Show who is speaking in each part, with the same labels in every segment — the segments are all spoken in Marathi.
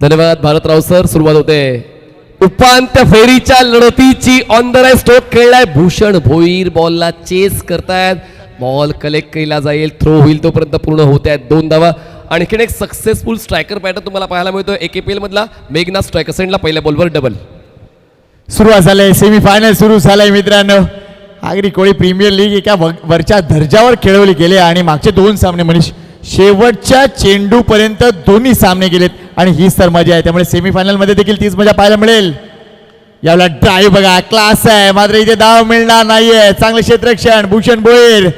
Speaker 1: धन्यवाद भारतराव सर. सुरुवात होते उपांत्य फेरीच्या लढतीची. ऑन द राईट स्ट्रोक खेळलाय भूषण भोईर. बॉलला चेस करतायत. बॉल कलेक्ट केला जाईल. थ्रो होईल तोपर्यंत पूर्ण होत आहेत 2 धावा. आणखीन एक सक्सेसफुल स्ट्रायकर पॅटर्न तुम्हाला पाहायला मिळतो. AKPL मधला मेघनाथ स्ट्रायकर सेंडला पहिल्या बॉलवर डबल.
Speaker 2: सुरुवात झालंय. सेमीफायनल सुरू झालंय मित्रांनो. आगरी कोळी प्रीमियर लीग एका वरच्या दर्जावर खेळवली गेले आणि मागचे 2 सामने मनीष शेवटच्या चेंडू पर्यंत दोन्ही सामने गेलेत आणि हीच तर मजा आहे. त्यामुळे सेमीफायनल मध्ये देखील तीच मजा पाहायला मिळेल. याला ड्राईव्ह बघा क्लास आहे. मात्र इथे धाव मिळणार नाहीये. चांगलं क्षेत्ररक्षण भूषण भोईर.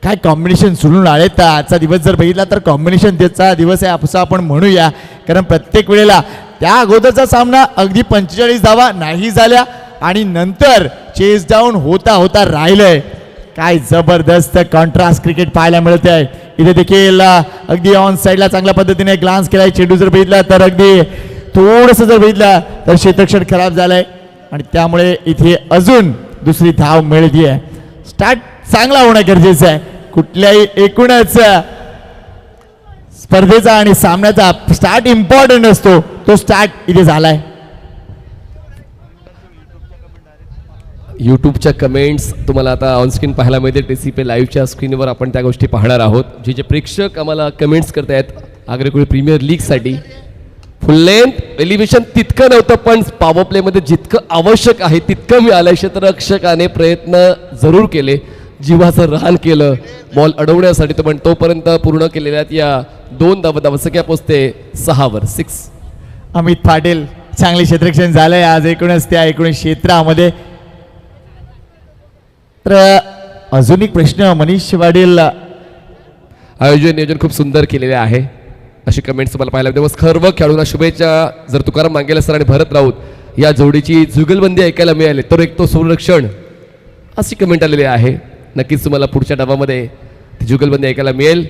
Speaker 2: काय कॉम्बिनेशन सुरू आलेत. आजचा दिवस जर बघितला तर कॉम्बिनेशन त्याचा दिवस आहे असं आपण म्हणूया. कारण प्रत्येक वेळेला त्या अगोदरचा सामना अगदी 45 धावा नाही झाल्या आणि नंतर चेस डाऊन होता होता राहिलंय. काय जबरदस्त कॉन्ट्रास्ट क्रिकेट पाहायला मिळत आहे. इथे देखील अगदी ऑन साईडला चांगल्या पद्धतीने ग्लान्स केलाय. चेंडू जर बघितला तर अगदी थोडंसं जर बघितलं तर क्षेत्ररक्षण खराब झालंय आणि त्यामुळे इथे अजून दुसरी धाव मिळतीये. स्टार्ट चांगला होणं गरजेचं आहे. कुठल्याही एकूणच स्पर्धेचा आणि सामन्याचा स्टार्ट इम्पॉर्टंट असतो. तो स्टार्ट इथे झालाय.
Speaker 1: यूट्यूबच्या कमेंट्स तुम्हाला आता ऑनस्क्रीन पाहायला मिळते. TCP लाईव्हच्या स्क्रीनवर आपण त्या गोष्टी पाहणार आहोत. जे प्रेक्षक आम्हाला कमेंट्स करतायत आग्रा कोळी प्रीमियर लीगसाठी. फुल लेंथ एलिव्हेशन तितकं नव्हतं पण पॉवर प्लेमध्ये जितकं आवश्यक आहे तितकं मिळालं. क्षेत्ररक्षकाने प्रयत्न जरूर केले. जीवाचं रान केलं बॉल अडवण्यासाठी. तो पण तोपर्यंत पूर्ण केलेल्या या 2 धावसंख्या पोचते 6 वर 6.
Speaker 2: अमित पाटील चांगले क्षेत्ररक्षण झालंय आज एकूणच त्या एकूण क्षेत्रामध्ये. तर अजून एक प्रश्न मनीष पाटील.
Speaker 1: आयोजन नियोजन खूप सुंदर केलेले आहे अशी कमेंट्स तुम्हाला पाहायला मिळते. सर्व खेळाडूंना शुभेच्छा. जर तुकाराम मांगेला सर आणि भरत राऊत या जोडीची जुगलबंदी ऐकायला मिळाली तर एक तो संरक्षण अशी कमेंट आलेली आहे. नक्कीच तुम्हाला पुढच्या डावामध्ये जुगलबंदी ऐकायला मिळेल.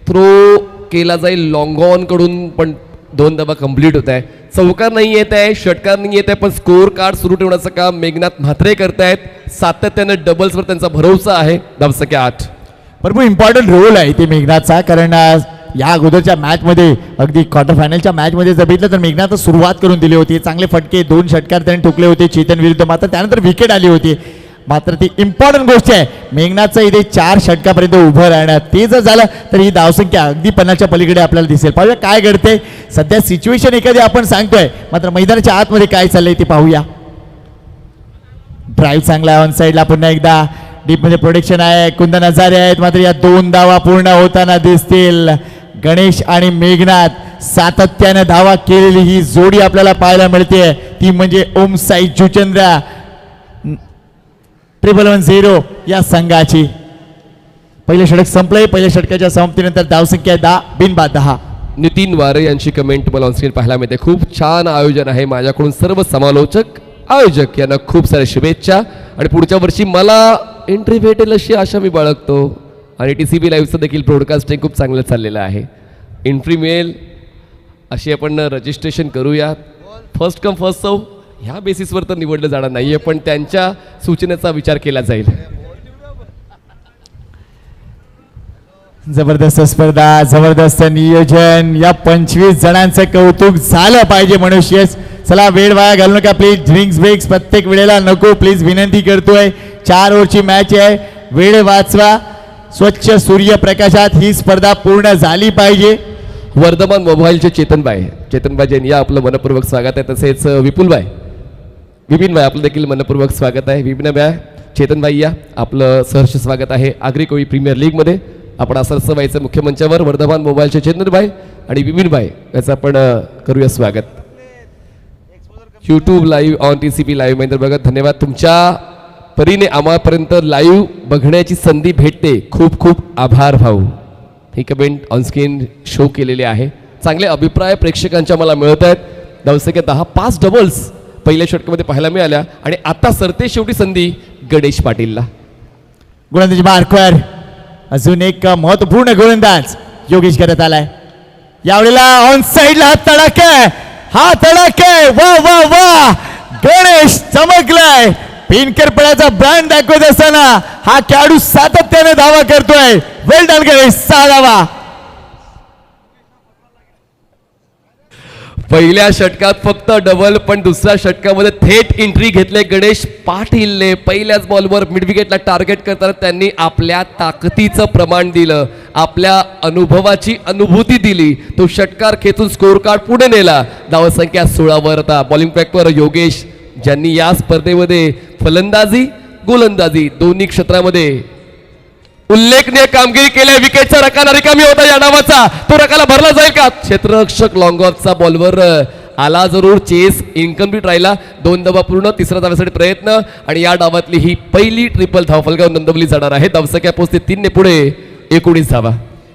Speaker 1: थ्रो केला जाईल लॉंग ऑन कडून पण 2 धावा कंप्लीट होत आहे. चौकार नाही येत आहे. षटकार नाही येत आहे पण स्कोर कार्ड सुरू ठेवण्याचं काम मेघनाथ म्हात्रे करतायत. सातत्यानं डबल्सवर त्यांचा भरोसा आहे. धावसंख्या 8.
Speaker 2: भरपूर इम्पॉर्टंट रोल आहे ते मेघनाथचा. कारण या अगोदरच्या मॅचमध्ये अगदी क्वार्टर फायनलच्या मॅचमध्ये जर बघितलं तर मेघनाथ सुरुवात करून दिली होती. चांगले फटके 2 षटकार त्याने ठोकले होते चेतन विरुद्ध. मात्र त्यानंतर विकेट आली होती. मात्र ती इम्पॉर्टंट गोष्ट आहे मेघनाथचं इथे 4 षटकापर्यंत उभं राहण्यात. ते जर झालं तर ही धावसंख्या अगदी 50च्या पलीकडे आपल्याला दिसेल. पाहूया काय घडते सध्या सिच्युएशन एखादी आपण सांगतोय मात्र मैदानाच्या आतमध्ये काय चाललंय ते पाहूया. ड्राईव्ह चांगला ऑन साईडला. पुन्हा एकदा डीप मध्ये प्रोटेक्शन आहे. कुंदन हजारे आहेत. मात्र या 2 धावा पूर्ण होताना दिसतील. गणेश आणि मेघनाथ सातत्याने धावा केलेली ही जोडी आपल्याला पाहायला मिळते. ती म्हणजे ओम साई जुचंद्र 110 या संघाची. पहिले षटक संपलंय. पहिल्या षटकाच्या समाप्तीनंतर धावसंख्या 10 बिनबाद 10.
Speaker 1: नितीन वारे यांची कमेंट मला ऑनस्क्रीन पाहायला मिळते. खूप छान आयोजन आहे. माझ्याकडून सर्व समालोचक आयोजक यांना खूप साऱ्या शुभेच्छा आणि पुढच्या वर्षी मला एंट्री भेटेल अशी आशा मी बाळगतो. आणि TCP लाईव्हचं देखील ब्रॉडकास्टिंग खूप चांगलं चाललेलं आहे. एंट्री मिळेल अशी आपण रजिस्ट्रेशन करूया. फर्स्ट कम फर्स्ट सर्व ह्या बेसिसवर तर निवडलं जाणार नाही आहे पण त्यांच्या सूचनेचा विचार केला जाईल.
Speaker 2: जबरदस्त स्पर्धा जबरदस्त नियोजन. या 25 जणांचं कौतुक झालं पाहिजे मनुष्य. चला वेळ वाया घालू नका प्लीज. ड्रिंक्स ब्रेक्स प्रत्येक वेळेला नको प्लीज विनंती करतोय. 4 ओव्हरची मॅच आहे. वेळ वाचवा. स्वच्छ सूर्यप्रकाशात ही स्पर्धा पूर्ण झाली पाहिजे.
Speaker 1: वर्धमान मोबाईलचे चेतनबाई जैन या आपलं मनपूर्वक स्वागत आहे. तसेच विपिनबाई आपलं देखील मनपूर्वक स्वागत आहे. विपिनबाई चेतनबाई या आपलं सहर्ष स्वागत आहे आग्री कोळी प्रीमियर लीगमध्ये. आपण असं व्हायचं मुख्य मंचावर. वर्धमान मोबाईलचे चेतनबाई आणि विपिनबाई याचं आपण करूया स्वागत. YouTube live on TCP live मध्ये बघत धन्यवाद. तुमच्या परीने आम्हापर्यंत लाईव्ह बघण्याची संधी भेटते. खूप खूप आभार भाऊ. ही कमेंट ऑनस्क्रीन शो केलेली आहे. चांगले अभिप्राय प्रेक्षकांच्या मला मिळत आहेत. धावसंख्या 10 5 डबल्स पहिल्या षटकामध्ये पाहायला मिळाल्या आणि आता सरते शेवटी संधी गणेश पाटीलला.
Speaker 2: गोलंदाजी मार्कवर अजून एक महत्वपूर्ण गोलंदाज योगेश करत आलाय. यावेळेला ऑन साईडला हा तडाके वा वा वा. गणेश चमकलाय. पिनकरपणाचा ब्रँड दाखवत असताना हा खेळाडू सातत्याने धावा करतोय. वेल डन गणेश. 6 धावा.
Speaker 1: पहिल्या षटकात फक्त डबल, पण दुसऱ्या षटकामध्ये थेट एंट्री घेतले गणेश पाटीलने. पहिल्याच बॉलवर मिड विकेटला टार्गेट करताना त्यांनी आपल्या ताकदीचं प्रमाण दिलं, आपल्या अनुभवाची अनुभूती दिली. तो षटकार खेचून स्कोर कार्ड पुढे नेला. धावसंख्या 16 वर होता. बॉलिंग ट्रॅकवर योगेश, ज्यांनी या स्पर्धेमध्ये फलंदाजी गोलंदाजी दोन्ही क्षेत्रामध्ये उल्लेखनीय कामगिरी केल्या. विकेटचा रकाना रिकामी होता या डावाचा, तो रकाला भरला जाईल का? क्षेत्ररक्षक लॉंग ऑफचा बॉलवर आला जरूर. चेस इनकम्प्लीट राहिला. 2 धावा पूर्ण, तिसरा धावासाठी प्रयत्न आणि या डावातली ही पहिली ट्रिपल धावफलकावर नोंदवली जाणार आहे. धावसंख्या पोहोचते 3 ने पुढे 19 धावा.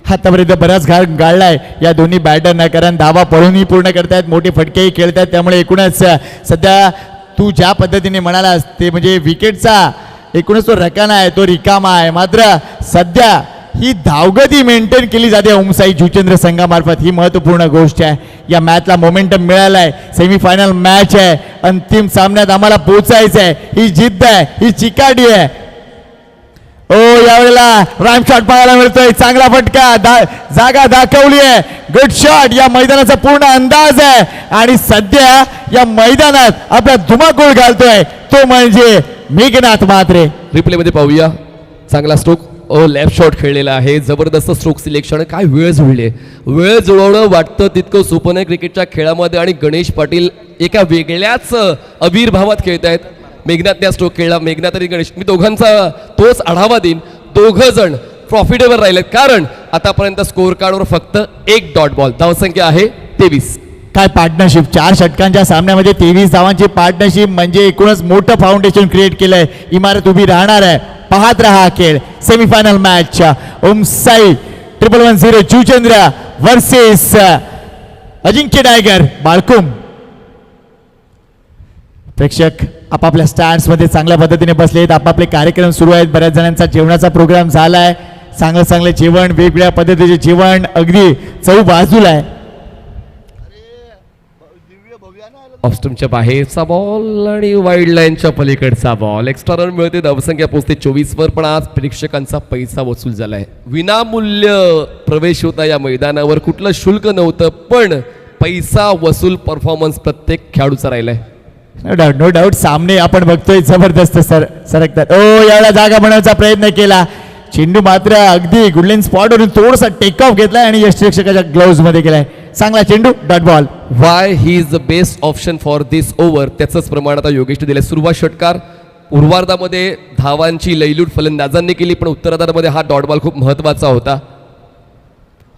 Speaker 2: आतापर्यंत बराच घाट गाळलाय या दोन्ही बॅटरना, कारण धावा पळूनही पूर्ण करतायत, मोठे फटकेही खेळतात. त्यामुळे एकूणच सध्या तू ज्या पद्धतीने म्हणालास ते म्हणजे विकेटचा एकूणच तो रकाना आहे तो रिकामा आहे. मात्र सध्या ही धावगती मेंटेन केली जाते ओमसाई जुचंद्र संघामार्फत, ही महत्वपूर्ण गोष्ट आहे. या मॅचला मोमेंटम मिळाला आहे. सेमीफायनल मॅच आहे, अंतिम सामन्यात आम्हाला पोहोचायचं आहे. ही जिद्द आहे, ही चिकाटी आहे. ओ यावेळेला राईम शॉट पाहायला मिळतोय. चांगला फटका, जागा दाखवली आहे. Good shot. या मैदानाचा पूर्ण अंदाज आहे आणि सध्या या मैदानात आपला धुमाकूळ घालतोय तो म्हणजे मेघनाथ म्हात्रे.
Speaker 1: रिप्ले मध्ये पाहूया. चांगला स्ट्रोक, लेफ्ट शॉट खेळलेला आहे. जबरदस्त स्ट्रोक सिलेक्शन. काय वेळ जुळले, वेळ जुळवणं वाटतं तितकं सोपं नाही क्रिकेटच्या खेळामध्ये. आणि गणेश पाटील एका वेगळ्याच आविर्भावात खेळत आहेत. मेघनाथने स्ट्रोक खेळला, मेघनाथ आणि गणेश, मी दोघांचा तोच आढावा देईन. दोघं जण प्रॉफिटेबल राहिलेत, कारण आतापर्यंत स्कोर कार्डवर फक्त 1 डॉट बॉल. धावसंख्या आहे 23.
Speaker 2: काय पार्टनरशिप, 4 षटकांच्या सामन्यामध्ये 23 धावांची पार्टनरशिप म्हणजे एकूणच मोठं फाउंडेशन क्रिएट केलंय. इमारत उभी राहणार आहे. पाहत रहा खेळ. Semifinal match Omsai 1110 Juchandra versus Ajinkya tiger Balkum. प्रेक्षक आपापल्या स्टँड्स मध्ये चांगल्या पद्धतीने बसलेत. आपापले कार्यक्रम सुरू आहेत. बऱ्याच जणांचा जेवणाचा प्रोग्राम झालाय. चांगलं जेवण, वेगवेगळ्या पद्धतीचे जेवण, अगदी चव बाजूला आहे.
Speaker 1: ऑफस्टमच्या बाहेरचा बॉल आणि वाईड लाईनच्या पलीकडचा बॉल. एक्स्ट्रा रन मिळते. धावसंख्या पोहोचते 24 वर. पण आज प्रेक्षकांचा पैसा वसूल झालाय. विनामूल्य प्रवेश होता या मैदानावर. कुठलं शुल्क नव्हतं, पण पैसा वसूल परफॉर्मन्स प्रत्येक खेळाडूचा राहिलाय.
Speaker 2: नो डाऊट सामने आपण बघतोय जबरदस्त सरकतात. ओ याला जागा बनवण्याचा प्रयत्न केला. चेंडू मात्र अगदी गुडलेन स्पॉटवरून थोडासा टेक ऑफ घेतलाय आणि यष्टीरक्षकाच्या ग्लोव्ज मध्ये गेलाय. चांगला चेंडू, dot ball.
Speaker 1: Y he is the best option for this over. त्याचंच प्रमाण आता योगेशने दिलं. सुरुवात षटकार पूर्वार्धामध्ये धावांची लयलूट फलंदाजांनी केली, पण उत्तरार्धामध्ये हा डॉट बॉल खूप महत्वाचा होता.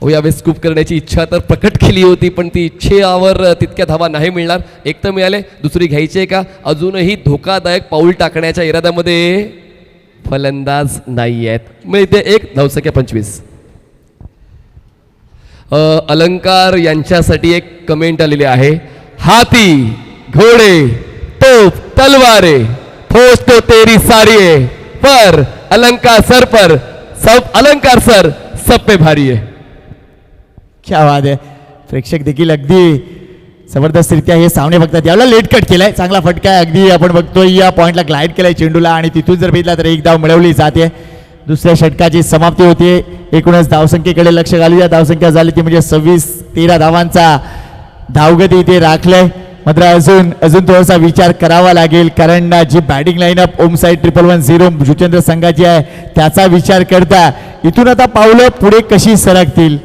Speaker 1: यावेळेस स्कूप करण्याची इच्छा तर प्रकट केली होती, पण ती इच्छेवर तितक्या धावा नाही मिळणार. एक तर मिळाले, दुसरी घ्यायची आहे का? अजूनही धोकादायक पाऊल टाकण्याच्या इराद्यामध्ये फलंदाज नाही आहेत. मिळते 1. धावसंख्या 25. अलंकार यांच्यासाठी एक कमेंट आलेली आहे. हाती घोडे तोप तलवारे ठोस तो तेरी सारी है, पर अलंकार सर पर सब अलंकार सर सब पे भारी है.
Speaker 2: क्या बात आहे. प्रेक्षक देखील अगदी जबरदस्तरित्या हे सामने बघतात. याला लेट कट केलाय. चांगला फटका आहे. अगदी आपण बघतोय या पॉइंटला ग्लाइड केलाय चेंडूला आणि तिथून जर भेटला तर 1 धाव मिळवली जाते. दुसऱ्या षटकाची समाप्ती होते. एकूणच धावसंख्येकडे लक्ष घालूया. धावसंख्या झाली ती म्हणजे 26-13 धावांचा धावगती इथे राखलंय. मात्र अजून थोडासा विचार करावा लागेल, कारण जी बॅटिंग लाईनअप ओमसाई 1110 जुचंद्र संघाची आहे त्याचा विचार करता इथून आता पावलं पुढे कशी सरकतील,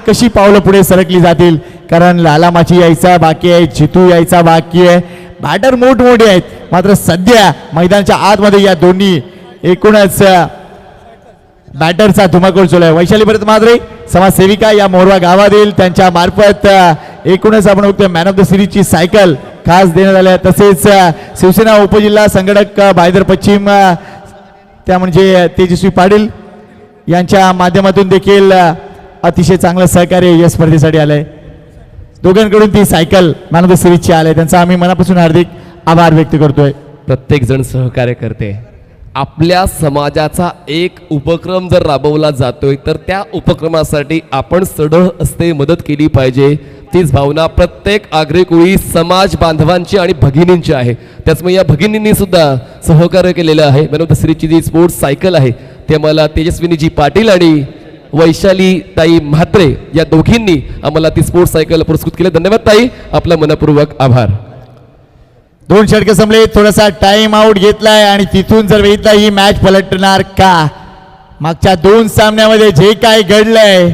Speaker 2: कशी पावलं पुढे सरकली जातील, कारण लाला माची यायचा बाकी आहे, जितू यायचा बाकी आहे. बॅटर मोठमोठे आहेत. मात्र सध्या मैदानाच्या आतमध्ये या दोन्ही एकूणच बॅटरचा धुमाकूळ सुरू आहे. वैशाली परत मात्रे समाजसेविका या मोरवा गावातील त्यांच्या मार्फत एकूणच आपण बघतोय मॅन ऑफ द सिरीजची सायकल खास देण्यात आल्या. तसेच शिवसेना उपजिल्हा संघटक बायदर पश्चिम त्या म्हणजे तेजस्वी पाटील यांच्या माध्यमातून देखील अतिशय चांगलं सहकार्य या स्पर्धेसाठी आलंय. दोघांकडून ती सायकल मॅन ऑफ द सिरीजची आले, त्यांचा आम्ही मनापासून हार्दिक आभार व्यक्त करतोय.
Speaker 1: प्रत्येक जण सहकार्य करते. आपल्या समाजाचा एक उपक्रम जर राबवला जातोय तर त्या उपक्रमासाठी आपण सढळ असते मदत केली पाहिजे. तीच भावना प्रत्येक आग्रे कोळी समाज बांधवांची आणि भगिनींची आहे. त्याचमुळे या भगिनींनी सुद्धा सहकार्य केलेलं आहे. मॅन ऑफ द सिरीजची जी स्पोर्ट्स सायकल आहे ते मला तेजस्विनीजी पाटील आणि वैशाली ताई म्हात्रे या दोघींनी आम्हाला ती स्पोर्ट्स सायकल पुरस्कृत केले. धन्यवाद ताई, आपला मनपूर्वक आभार.
Speaker 2: 2 षटक संपले, थोडासा टाइम आउट घेतलाय आणि तिथून जर बघितला ही मॅच पलटणार का? मागच्या 2 सामन्यामध्ये जे काय घडलंय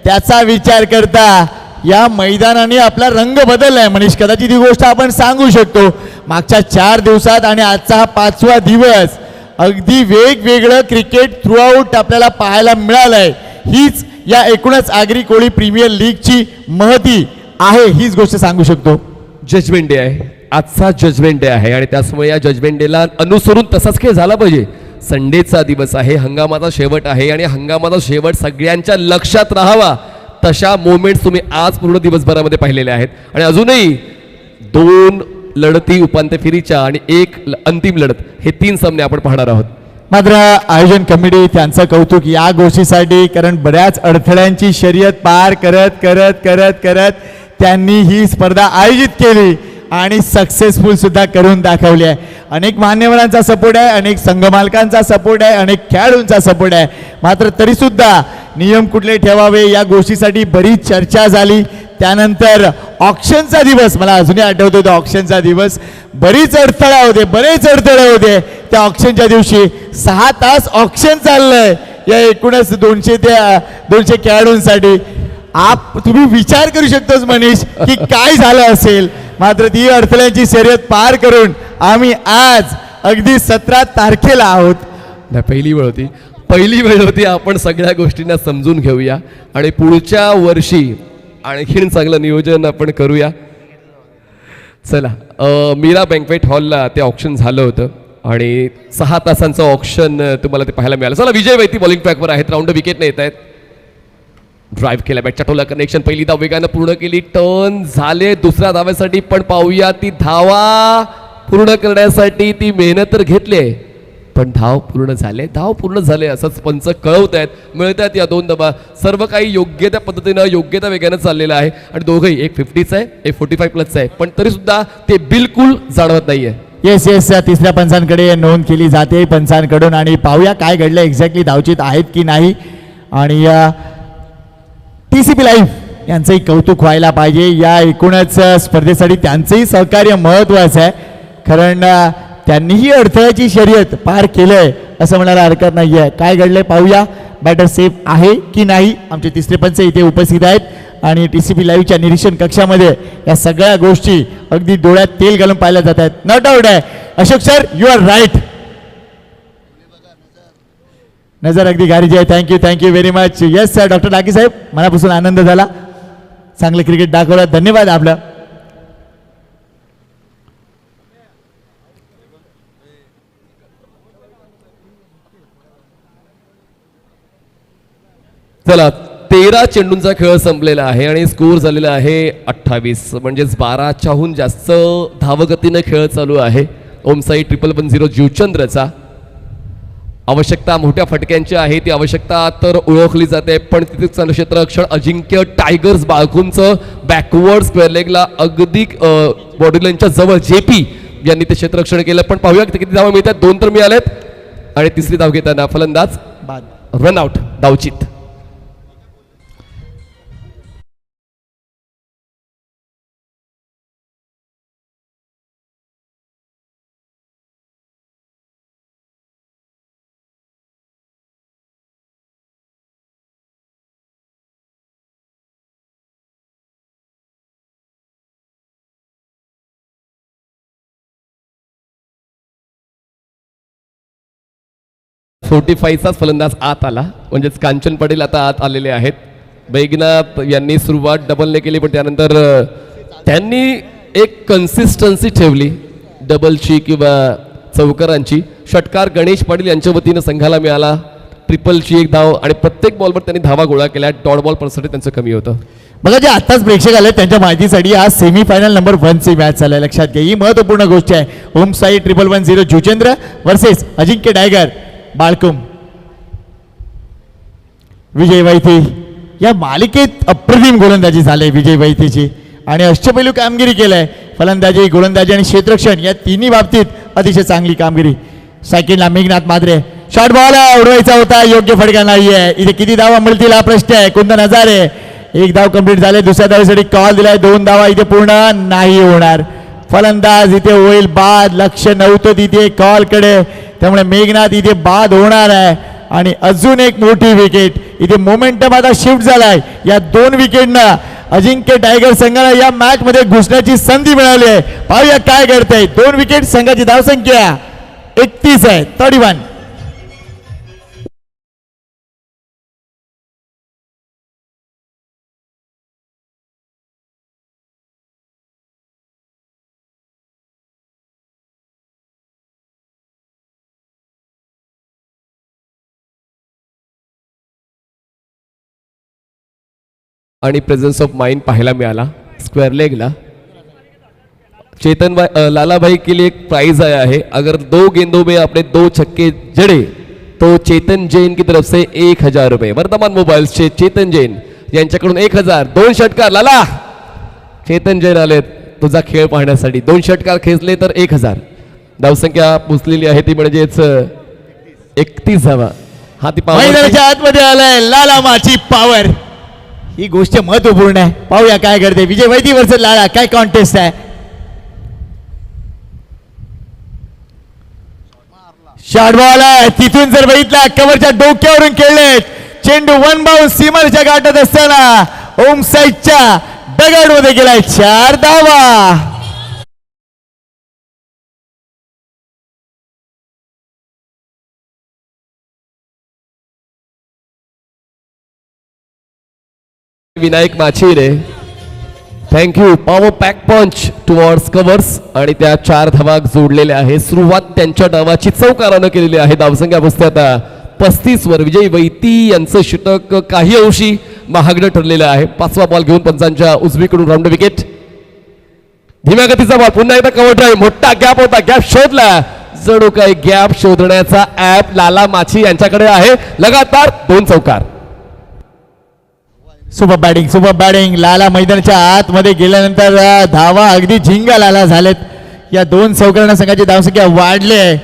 Speaker 2: त्याचा विचार करता या मैदानाने आपला रंग बदललाय. मनीष, कदाचित ही गोष्ट आपण सांगू शकतो. मागच्या 4 दिवसात आणि आजचा हा 5वा दिवस अगदी वेगवेगळं क्रिकेट थ्रूआउट आपल्याला पाहायला मिळालंय. हीच या एकूणच आगरी कोळी प्रीमियर लीगची महती आहे, हीच गोष्ट सांगू शकतो.
Speaker 1: जजमेंट डे आहे, आजचा जजमेंट डे आहे आणि त्यामुळे या जजमेंट डेला अनुसरून तसाच खेळ झाला पाहिजे. संडेचा दिवस आहे, हंगामाचा शेवट आहे आणि हंगामाचा शेवट सगळ्यांच्या लक्षात राहावा तशा मोमेंट्स तुम्ही आज पूर्ण दिवसभरामध्ये पाहिलेल्या आहेत. आणि अजूनही 2 लढती उपांत्य फेरीच्या आणि 1 अंतिम लढत, हे 3 सामने आपण पाहणार आहोत.
Speaker 2: मात्र आयोजन कमिटी त्यांचं कौतुक या गोष्टीसाठी, कारण बऱ्याच अडथळ्यांची शर्यत पार करत करत करत करत त्यांनी ही स्पर्धा आयोजित केली आणि सक्सेसफुल सुद्धा करून दाखवली आहे. अनेक मान्यवरांचा सपोर्ट आहे, अनेक संघमालकांचा सपोर्ट आहे, अनेक खेळाडूंचा सपोर्ट आहे. मात्र तरी सुद्धा नियम कुठले ठेवावे या गोष्टीसाठी बरीच चर्चा झाली. त्यानंतर ऑक्शनचा दिवस, मला अजूनही आठवतो तो ऑक्शनचा दिवस, बरेच अडथळे होते. त्या ऑक्शनच्या दिवशी 6 तास ऑक्शन चाललंय या एकूणच 200 ते 200 खेळाडूंसाठी. तुम्ही विचार करू शकतोस मनीष की काय झालं असेल. मात्र ती अडथळ्यांची शर्यत पार करून आम्ही आज अगदी 17 तारखेला आहोत.
Speaker 1: पहिली वेळ होती. आपण सगळ्या गोष्टींना समजून घेऊया आणि पुढच्या वर्षी आणखीन चांगलं नियोजन आपण करूया. चला, मीरा बँकवेट हॉलला ते ऑक्शन झालं होतं आणि 6 तासांचं ऑक्शन तुम्हाला ते पाहायला मिळालं. चला, विजय वैती बॉलिंग ट्रॅकवर आहेत, राऊंड विकेट येत आहेत. ड्राईव्ह केला, बॅटच्या टोला कनेक्शन, पहिली धाव वेगानं पूर्ण केली, टर्न झाले दुसऱ्या धाव्यासाठी. पण पाहूया ती धावा पूर्ण करण्यासाठी ती मेहनत तर घेतली, पण धाव पूर्ण झाले असंच पंच कळवत आहेत. मिळतात या 2 धावा. सर्व काही योग्य त्या पद्धतीनं, योग्य त्या वेगानं चाललेलं आहे आणि दोघंही, एक 50चा आहे, एक 45+ आहे, पण तरी सुद्धा ते बिलकुल जाणवत नाहीये.
Speaker 2: येस, तिसऱ्या पंचांकडे नोंद केली जाते पंचांकडून आणि पाहूया काय घडलं, एक्झॅक्टली धावचित आहेत की नाही. आणि TCP लाईव्ह यांचंही कौतुक व्हायला पाहिजे. या एकूणच स्पर्धेसाठी त्यांचंही सहकार्य महत्त्वाचं आहे, कारण त्यांनीही अडथळ्याची शर्यत पार केलंय असं म्हणायला हरकत नाही आहे. काय घडलंय पाहूया, बॅटर सेफ आहे की नाही. आमचे तिसरे पंच इथे उपस्थित आहेत आणि TCP लाईव्हच्या निरीक्षण कक्षामध्ये या सगळ्या गोष्टी अगदी डोळ्यात तेल घालून पाहिल्या जात आहेत. नो डाऊट आहे. Ashok sir, you are right. नजर अगदी गारीची आहे. Thank you very much. Yes sir, doctor Daki saheb, मनापासून आनंद झाला, चांगलं क्रिकेट दाखवलं, धन्यवाद आपलं.
Speaker 1: चला, 13 चेंडूंचा खेळ संपलेला आहे आणि स्कोर झालेला आहे 28, म्हणजेच 12च्याहून जास्त धावगतीनं खेळ चालू आहे. ओमसाई 1110 जीवचंद्रचा. आवश्यकता मोठ्या फटक्यांची आहे, ती आवश्यकता तर ओळखली जाते, पण तिथे क्षेत्ररक्षण अजिंक्य टायगर्स बाळकुंचं बॅकवर्ड स्क्वेअर लेगला अगदी बॉर्डरलाईनच्या जवळ JP यांनी ते क्षेत्ररक्षण केलं. पण पाहूया किती धावा मिळतात. 2 तर मिळालेत आणि तिसरी धाव घेताना फलंदाज रनआउट, धावचित. चा फलंदाज आत आला, म्हणजेच कांचन पटेल आता आत आलेले आहेत. बैगनाथ यांनी सुरुवात डबलने केली, पण त्यानंतर त्यांनी एक कन्सिस्टन्सी ठेवली डबलची किंवा चौकारांची. षटकार गणेश पाटील यांच्या वतीनं संघाला मिळाला. ट्रिपलची 1 धाव आणि प्रत्येक बॉलवर त्यांनी धावा गोळा केल्या. डॉट बॉल पर्सेंटेज त्यांचं कमी होतं.
Speaker 2: बघा, जे आताच प्रेक्षक आले त्यांच्या माहितीसाठी आज सेमीफायनल नंबर 1 ची मॅच चालू आहे. लक्षात घ्या, ही महत्वपूर्ण गोष्ट आहे. Om Sai 1110 जुचेंद्र versus Ajinkya tiger बाळकुम. विजय वैती या मालिकेत अप्रतिम गोलंदाजी झाली विजय वैतीची आणि अष्टपैलू कामगिरी केलंय. फलंदाजी, गोलंदाजी आणि क्षेत्ररक्षण या तिन्ही बाबतीत अतिशय चांगली कामगिरी. सेकंडला मेघनाथ माद्रे, शॉर्ट बॉल उडवायचा होता, योग्य फटका नाहीये. इथे किती धावा मिळतील हा प्रश्न आहे. कुंदन हजारे एक धाव कंप्लीट झाले, दुसऱ्या धावेसाठी कॉल दिलाय, 2 धावा इथे पूर्ण नाही होणार. फलंदाज इथे होईल बाद, लक्ष नव्हतं तिथे कॉल कडे, त्यामुळे मेघनाथ इथे बाद होणार आहे. आणि अजून एक मोठी विकेट, इथे मोमेंटम आता शिफ्ट झालाय. या 2 विकेटनं अजिंक्य टायगर संघाला या मॅच मध्ये घुसण्याची संधी मिळाली आहे. पाहूया काय घडतंय. 2 विकेट, संघाची धावसंख्या 31 आहे, 31.
Speaker 1: आणि प्रेझेन्स ऑफ माइंड पाहायला मिळाला स्क्वेअर लेगला. चेतन लाला भाई के लिए एक प्राइज आया है. अगर 2 गेंदों में आपने 2 छक्के जड़े तो चेतन जैन की तरफ से 1000 रुपये. वर्धमान मोबाइल्स चे चेतन जैन यांच्याकडून 1000. 2 षटकार लाला. चेतन जैन आले तुझा खेळ पाहण्यासाठी. 2 षटकार खेचले तर 1000. धावसंख्या पोचलेली आहे ती म्हणजेच 31 धावा. हा ती
Speaker 2: मैदानाच्या आतमध्ये आलाय लाला माची पॉवर. ही गोष्ट महत्वपूर्ण आहे. पाहूया काय घडते. विजय वैदी वर्सेस लाला, काय कॉन्टेस्ट आहे. शॉर्ट बॉल आहे, तिथून जर बघितला कव्हरच्या डोक्यावरून खेळले. चेंडू 1 बाउंस सीमारेषा गाठत असताना ओम साईडच्या दगडमध्ये गेलाय. 4 धावा.
Speaker 1: विनायक माछिरे थँक्यू. पॉवर पॅक पंच टुवर्ड्स कव्हर्स आणि त्या 4 धावा जोडलेल्या आहे. सुरुवात त्यांच्या डावाची चौकारानं केलेली आहे. धावसंख्या बसते आता 35 वर. विजय वैती यांचं षटक काही अंशी महागडं ठरलेलं आहे. 5वा बॉल घेऊन पंचांच्या उजवीकडून राऊंड विकेट. धीम्या गतीचा बॉल, पुन्हा एकदा कव्हर ड्राईव्ह. मोठा गॅप होता, गॅप शोधला. जणू काही गॅप शोधण्याचा ऍप लाला माछी यांच्याकडे आहे. लगातार 2 चौकार.
Speaker 2: Super batting, super batting. Lala मैदानाच्या आतमध्ये गेल्यानंतर धावा अगदी झिंगा लाला झालेत. या 2 चौकारांना संघाची धावसंख्या वाढली आहे.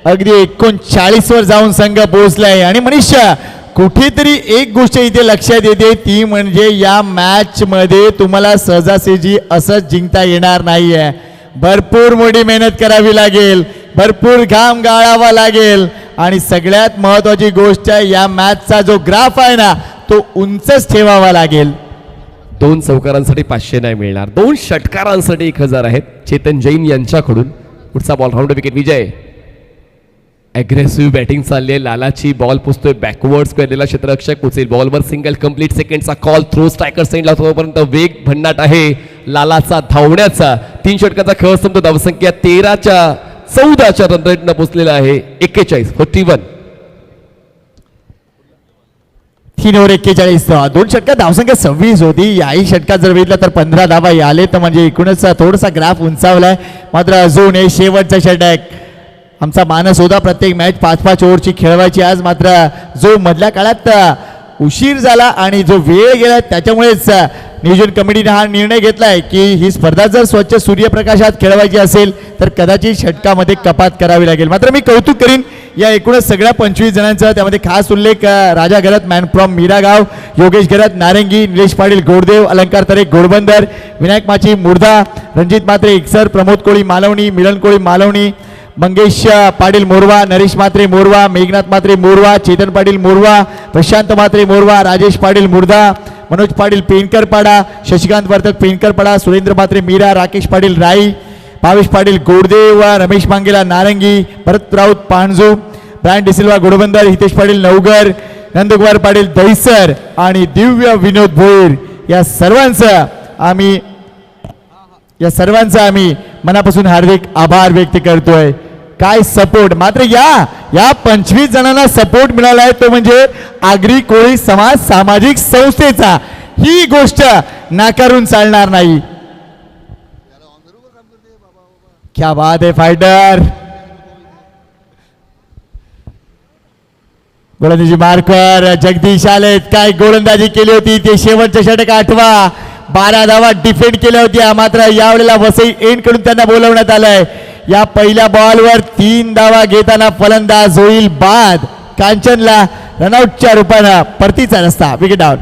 Speaker 2: अगदी 39 वर जाऊन संघ पोहोचलाय. आणि मनीषा कुठेतरी एक गोष्ट इथे लक्षात येते, ती म्हणजे या मॅच मध्ये तुम्हाला सहजासहजी असंच जिंकता येणार नाहीये. भरपूर मोठी मेहनत करावी लागेल, भरपूर घाम गाळावा लागेल. आणि सगळ्यात महत्वाची गोष्ट या मॅचचा जो ग्राफ आहे ना तो उंचच ठेवावा लागेल.
Speaker 1: 2 चौकारांसाठी 500 नाही मिळणार. 2 षटकारांसाठी 1000 आहेत चेतन जैन यांच्याकडून. पुढचा बॉल राऊंड विकेट. विजय अग्रेसिव्ह बॅटिंग चालली आहे लालाची. बॉल पोचतोय बॅकवर्ड्स केलेला क्षेत्ररक्षक पोचेल बॉलवर. Single complete. सेकंडचा कॉल थ्रो स्ट्रायकर सेंड लावतो. तोपर्यंत वेग भन्नाट आहे लालाचा धावण्याचा. 3 षटकाचा खेळ संपतो. धावसंख्या 13च्या रन रेटनं पोचलेला आहे. 41 41.
Speaker 2: 3 ओव्हर 41. 2 षटकात धावसंख्या 26 होती. याही षटकात जर बघितलं तर 15 धावा आले, तर म्हणजे एकूणच थोडासा ग्राफ उंचावलाय. मात्र अजून हे शेवटचा षटक. आमचा मानस होता प्रत्येक मॅच 5-5 ओव्हरची खेळवायची. आज मात्र जो मधल्या काळात उशीर झाला आणि जो वेळ गेला त्याच्यामुळेच नियोजन कमिटीने हा निर्णय घेतलाय की ही स्पर्धा जर स्वच्छ सूर्यप्रकाशात खेळवायची असेल तर कदाचित षटकामध्ये कपात करावी लागेल. मात्र मी कौतुक करीन या एकूणच सगळ्या 25 जणांचा. त्यामध्ये खास उल्लेख राजा घरात मॅन फ्रॉम मीरागाव, योगेश घरात नारंगी, निलेश पाटील गोडदेव, अलंकार तरे घोडबंदर, विनायक माची मुर्धा, रणजित मात्रे इक्सर, प्रमोद कोळी मालवणी, मिलन कोळी मालवणी, मंगेश पाटील मोरवा, नरेश मात्रे मोरवा, मेघनाथ मात्रे मोरवा, चेतन पाटील मोरवा, प्रशांत मात्रे मोरवा, राजेश पाटील मुर्धा, मनोज पाटील पेनकरपाडा, शशिकांत वर्तक पेनकरपाडा, सुरेंद्र मात्रे मीरा, राकेश पाटील राई, भावेश पाटील गोडदेव, रमेश मांगेला नारंगी, भरत राऊत पाणजू, ब्रायन डिसिल्वा घोडबंदर, हितेश पाटील नवगर, नंदकुमार पाटील दहिसर आणि दिव्य विनोद भोईर या सर्वांचा आम्ही मनापासून हार्दिक आभार व्यक्त करतोय. काय सपोर्ट. मात्र या 25 जणांना सपोर्ट मिळाला आहे तो म्हणजे आगरी कोळी समाज सामाजिक संस्थेचा. ही गोष्ट नाकारून चालणार नाही. क्या बात आहे फायटर. गोलंदाजी मार्कर जगदीश आलेत. काय गोलंदाजी केली होती ते शेवटच्या षटक आठवा. 12 धावा डिफेंड केल्या होत्या. मात्र यावेळेला वसई एंड कडून त्यांना बोलवण्यात आलंय. या पहिल्या बॉलवर 3 धावा घेताना फलंदाज होईल बाद. कांचनला रनआउटच्या रूपानं परतीचा रस्ता, विकेट आउट.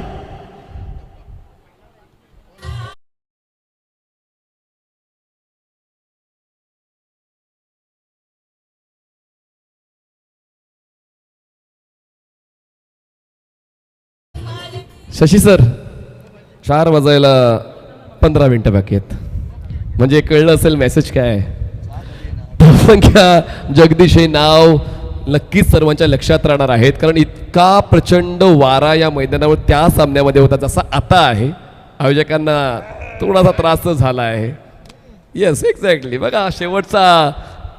Speaker 1: शशी सर, 4 वाजायला 15 मिनिटं बाकी आहेत, म्हणजे कळलं असेल मेसेज काय आहे. धावसंख्या जगदीश हे नाव नक्कीच सर्वांच्या लक्षात राहणार आहेत, कारण इतका प्रचंड वारा या मैदानावर त्या सामन्यामध्ये होता जसा आता आहे. आयोजकांना थोडासा त्रास झाला आहे. Yes, exactly. बघा, शेवटचा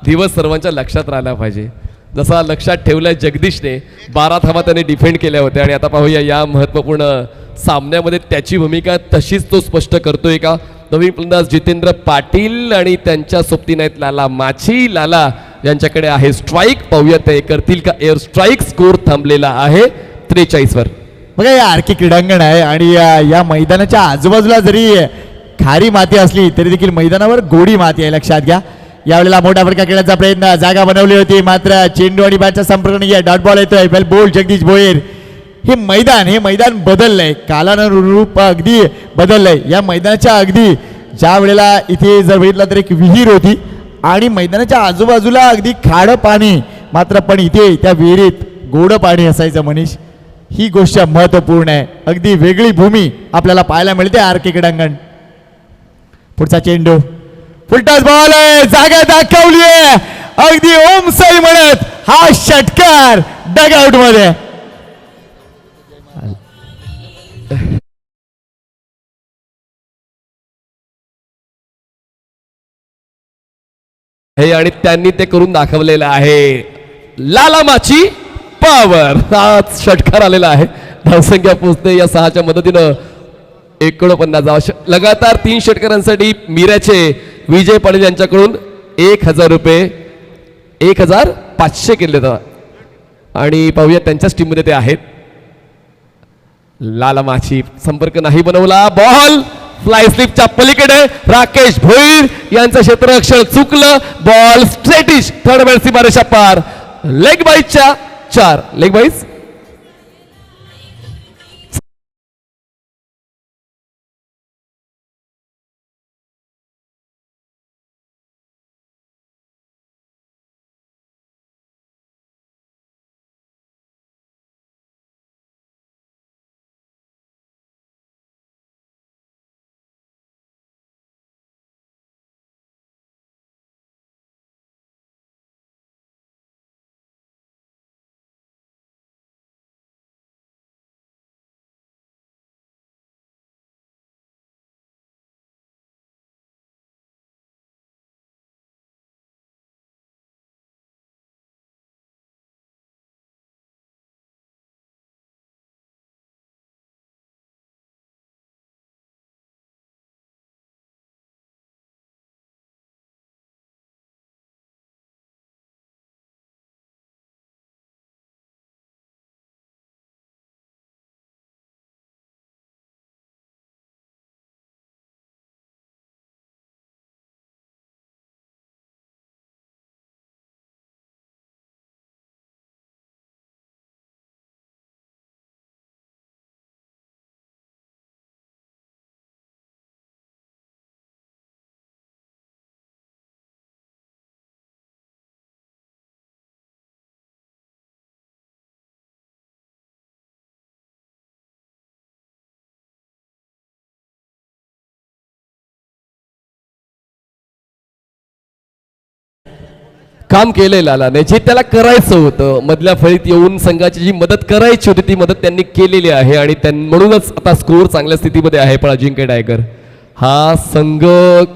Speaker 1: दिवस सर्वांच्या लक्षात राहिला पाहिजे. जसा लक्षात ठेवलाय जगदीशने, 12 धावा त्याने डिफेंड केल्या होत्या आणि आता पाहूया या महत्त्वपूर्ण सामन्यामध्ये त्याची भूमिका तशीच तो स्पष्ट करतोय का. नवीन फलंदाज जितेंद्र पाटील आणि त्यांच्या सोबतीने आहेत लाला माची. लाला यांच्याकडे आहे स्ट्राईक, पाहूया ते करतील का एअर स्ट्राईक. स्कोर थांबलेला आहे 43 वर.
Speaker 2: बघा, या आरके क्रीडांगण आहे आणि या मैदानाच्या आजूबाजूला जरी खारी माती असली तरी देखील मैदानावर गोडी माती आहे, लक्षात घ्या. यावेळेला मोठा फटका खेळण्याचा प्रयत्न, जागा बनवली होती मात्र चेंडू आणि बॅटच्या संपर्काने डॉट बॉल येतोय. वेल बोल जगदीश भोयर. हे मैदान बदललंय, कालानुरूप अगदी बदललंय. या मैदानाच्या अगदी ज्या वेळेला इथे जर बघितलं तर एक विहीर होती आणि मैदानाच्या आजूबाजूला अगदी खाडं पाणी, मात्र पण इथे त्या विहिरीत गोड पाणी असायचं. मनीष, ही गोष्ट महत्वपूर्ण आहे. अगदी वेगळी भूमी आपल्याला पाहायला मिळते आरके क्रीडांगण. पुढचा चेंडू, फुलटॉस बॉल आहे, जागा दाखवली आहे अगदी ओम साई म्हणत हा षटकार डगआउट मध्ये.
Speaker 1: हे आणि त्यांनी ते करून दाखवलेलं आहे. लाला माची पॉवर, हा षटकार आलेला आहे. धावसंख्या पोहोचते या 6च्या मदतीनं 49. लगातार 3 षटकारांसाठी मीराचे विजय पाटील यांच्याकडून 1000 रुपये 1500 केले जातात आणि पाहूया त्यांच्याच टीममध्ये ते आहेत. लाला माची संपर्क नाही बनवला. बॉल फ्लाय स्लिपच्या पलीकडे राकेश भोईर यांचं क्षेत्ररक्षण चुकलं. बॉल स्ट्रेटिश थर्ड बॅट सीमारेषा पार. लेग बाईजच्या 4 लेग बाईज. काम केलंय लालाने, जे त्याला करायचं होतं. मधल्या फळीत येऊन संघाची जी मदत करायची होती ती मदत त्यांनी केलेली आहे आणि म्हणूनच आता स्कोर चांगल्या स्थितीमध्ये आहे. पण अजिंक्य डायकर, हा संघ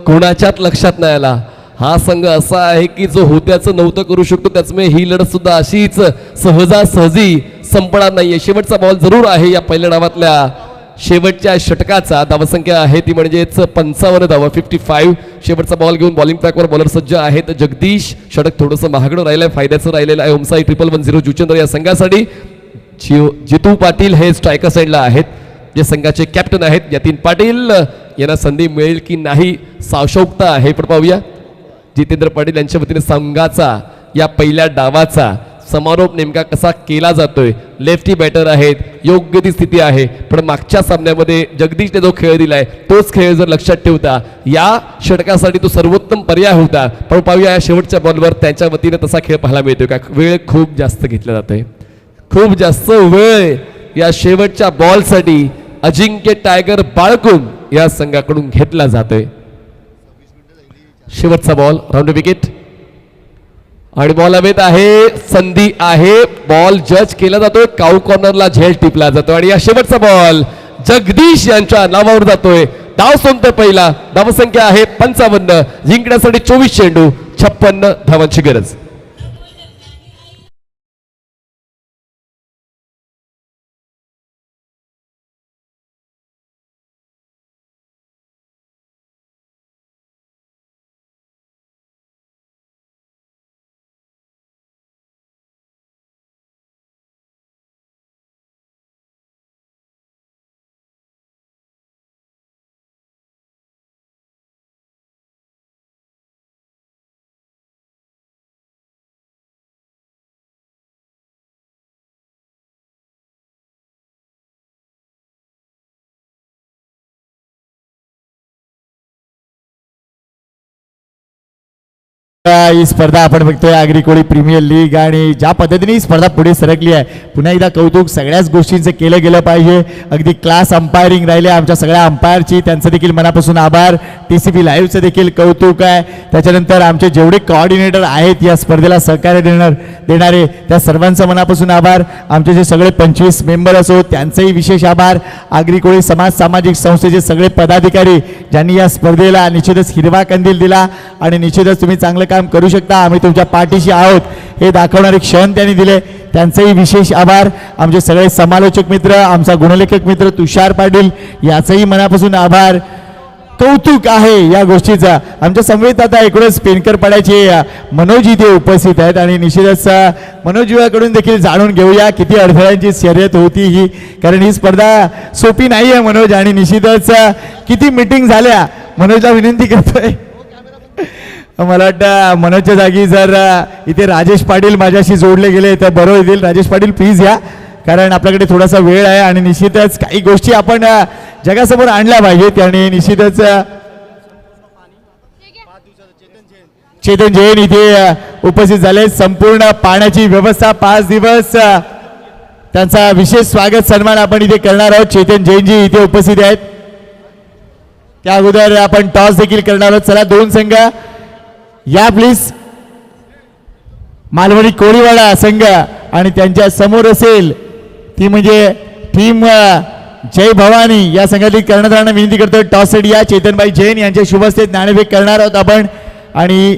Speaker 1: कोणाच्याच लक्षात नाही आला. हा संघ असा आहे की जो होत्याचं नव्हतं करू शकतो, त्याचमुळे ही लढत सुद्धा अशीच सहजासहजी संपणार नाहीये. शेवटचा बॉल जरूर आहे या पहिल्या डावातल्या शेवटच्या षटकाचा. धावसंख्या आहे ती म्हणजेच 55 धावा, 55. शेवटचा बॉल घेऊन बॉलिंग ट्रॅकवर बॉलर सज्ज आहेत. जगदीश, षटक थोडंसं महागडं राहिलंय, फायद्याचं राहिलेलं आहे. ओमसाई 110 जुचंद्र या संघासाठी. जितू पाटील हे स्ट्रायकर साईडला आहेत, जे संघाचे कॅप्टन आहेत. यतीन पाटील यांना संधी मिळेल की नाही सावशौकता आहे, पण पाहूया. जितेंद्र पाटील यांच्या वतीने संघाचा या पहिल्या डावाचा समारोप नेमका कसा केला जातोय. लेफ्टी बॅटर आहेत, योग्य ती स्थिती आहे, पण मागच्या सामन्यामध्ये जगदीशने जो खेळ दिलाय तोच खेळ जर लक्षात ठेवता या षटकासाठी तो सर्वोत्तम पर्याय होता. पण पाहूया या शेवटच्या बॉलवर त्यांच्या वतीने तसा खेळ पाहायला मिळतोय का. वेळ खूप जास्त घेतला जातोय, खूप जास्त वेळ या शेवटच्या बॉलसाठी अजिंक्य टायगर बाळकुम या संघाकडून घेतला जातोय. शेवटचा बॉल राऊंड विकेट आणि बॉल हवेत आहे, संधी आहे, बॉल जज केला जातोय, काऊ कॉर्नरला झेल टिपला जातो आणि या शेवटचा बॉल जगदीश यांच्या नावावर जातोय. धाव सोडतोय पहिला, धावसंख्या आहे 55, जिंकण्यासाठी 24 चेंडू 56 धावांची गरज.
Speaker 2: ही स्पर्धा आपण बघतोय आगरी कोळी प्रीमियर लीग आणि ज्या पद्धतीने ही स्पर्धा पुढे सरकली आहे, पुन्हा एकदा कौतुक सगळ्याच गोष्टींचं केलं गेलं पाहिजे. अगदी क्लास अंपायरिंग राहिले आमच्या सगळ्या अंपायरची, त्यांचं देखील मनापासून आभार. TCP लाईव्हचं देखील कौतुक आहे. त्याच्यानंतर आमचे जेवढे कोऑर्डिनेटर आहेत या स्पर्धेला सहकार्य देणारे त्या सर्वांचं मनापासून आभार. आमचे जे सगळे 25 मेंबर असो त्यांचंही विशेष आभार. आगरी कोळी सामाजिक संस्थेचे सगळे पदाधिकारी ज्यांनी या स्पर्धेला निश्चितच हिरवा कंदील दिला आणि निश्चितच तुम्ही चांगलं काम करू शकता, आम्ही तुमच्या पाठीशी आहोत हे दाखवणारे क्षण त्यांनी दिले, त्यांचंही विशेष आभार. आमचे सगळे समालोचक मित्र, आमचा गुणलेखक मित्र तुषार पाटील याचंही मनापासून आभार. कौतुक आहे या गोष्टीचा. आमच्या समवेत आता एकूणच पेनकर पाड्याचे मनोज इथे उपस्थित आहेत आणि निश्चितच मनोजीवाकडून देखील जाणून घेऊया किती अडथळ्यांची शर्यत होती ही, कारण ही स्पर्धा सोपी नाही आहे मनोज. आणि निश्चितच किती मीटिंग झाल्या. मनोजला विनंती करतोय, मला वाटतं मनोजच्या जागी जर इथे राजेश पाटील माझ्याशी जोडले गेले तर बरं होईल. राजेश पाटील प्लीज या, कारण आपल्याकडे थोडासा वेळ आहे आणि निश्चितच काही गोष्टी आपण जगासमोर आणल्या पाहिजेत. आणि निश्चितच चेतन जैन इथे उपस्थित झाले. संपूर्ण पाण्याची व्यवस्था 5 दिवस त्यांचा विशेष स्वागत सन्मान आपण इथे करणार आहोत. चेतन जैनजी इथे उपस्थित आहेत. त्या अगोदर आपण टॉस देखील करणार आहोत. चला 2 संघ या प्लीज. मालवणी कोळीवाडा संघ आणि त्यांच्या समोर असेल ती म्हणजे टीम जय भवानी या संघातील कर्णधारांना विनंती करतोय टॉससाठी या. चेतनभाई जैन यांच्या शुभस्थित नाणेफेक करणार आहोत आपण आणि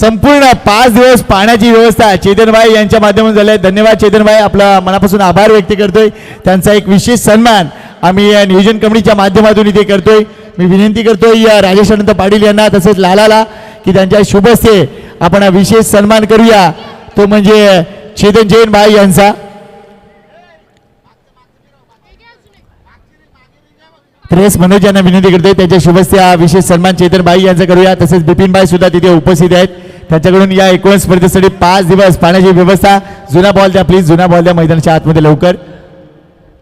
Speaker 2: संपूर्ण 5 दिवस पाण्याची व्यवस्था चेतनभाई यांच्या माध्यमातून झाली आहे. धन्यवाद चेतनभाई, आपला मनापासून आभार व्यक्त करतोय. त्यांचा एक विशेष सन्मान आम्ही नियोजन कमिटीच्या माध्यमातून इथे करतोय. मी विनंती करतोय राजेश अनंत पाटील यांना तसेच लालाला की त्यांच्या शुभस्ते आपण विशेष सन्मान करूया, तो म्हणजे चेतन जैन भाई यांचा. त्रेस मनोज यांना विनंती करतोय त्यांच्या शुभस्ते हा विशेष सन्मान चेतन भाई यांचा करूया. तसेच बिपिन भाई सुद्धा तिथे उपस्थित आहेत. त्यांच्याकडून या 19 स्पर्धेसाठी 5 दिवस पाण्याची व्यवस्था. जुना बॉल द्या प्लीज, जुना बॉल द्या मैदानाच्या आतमध्ये लवकर.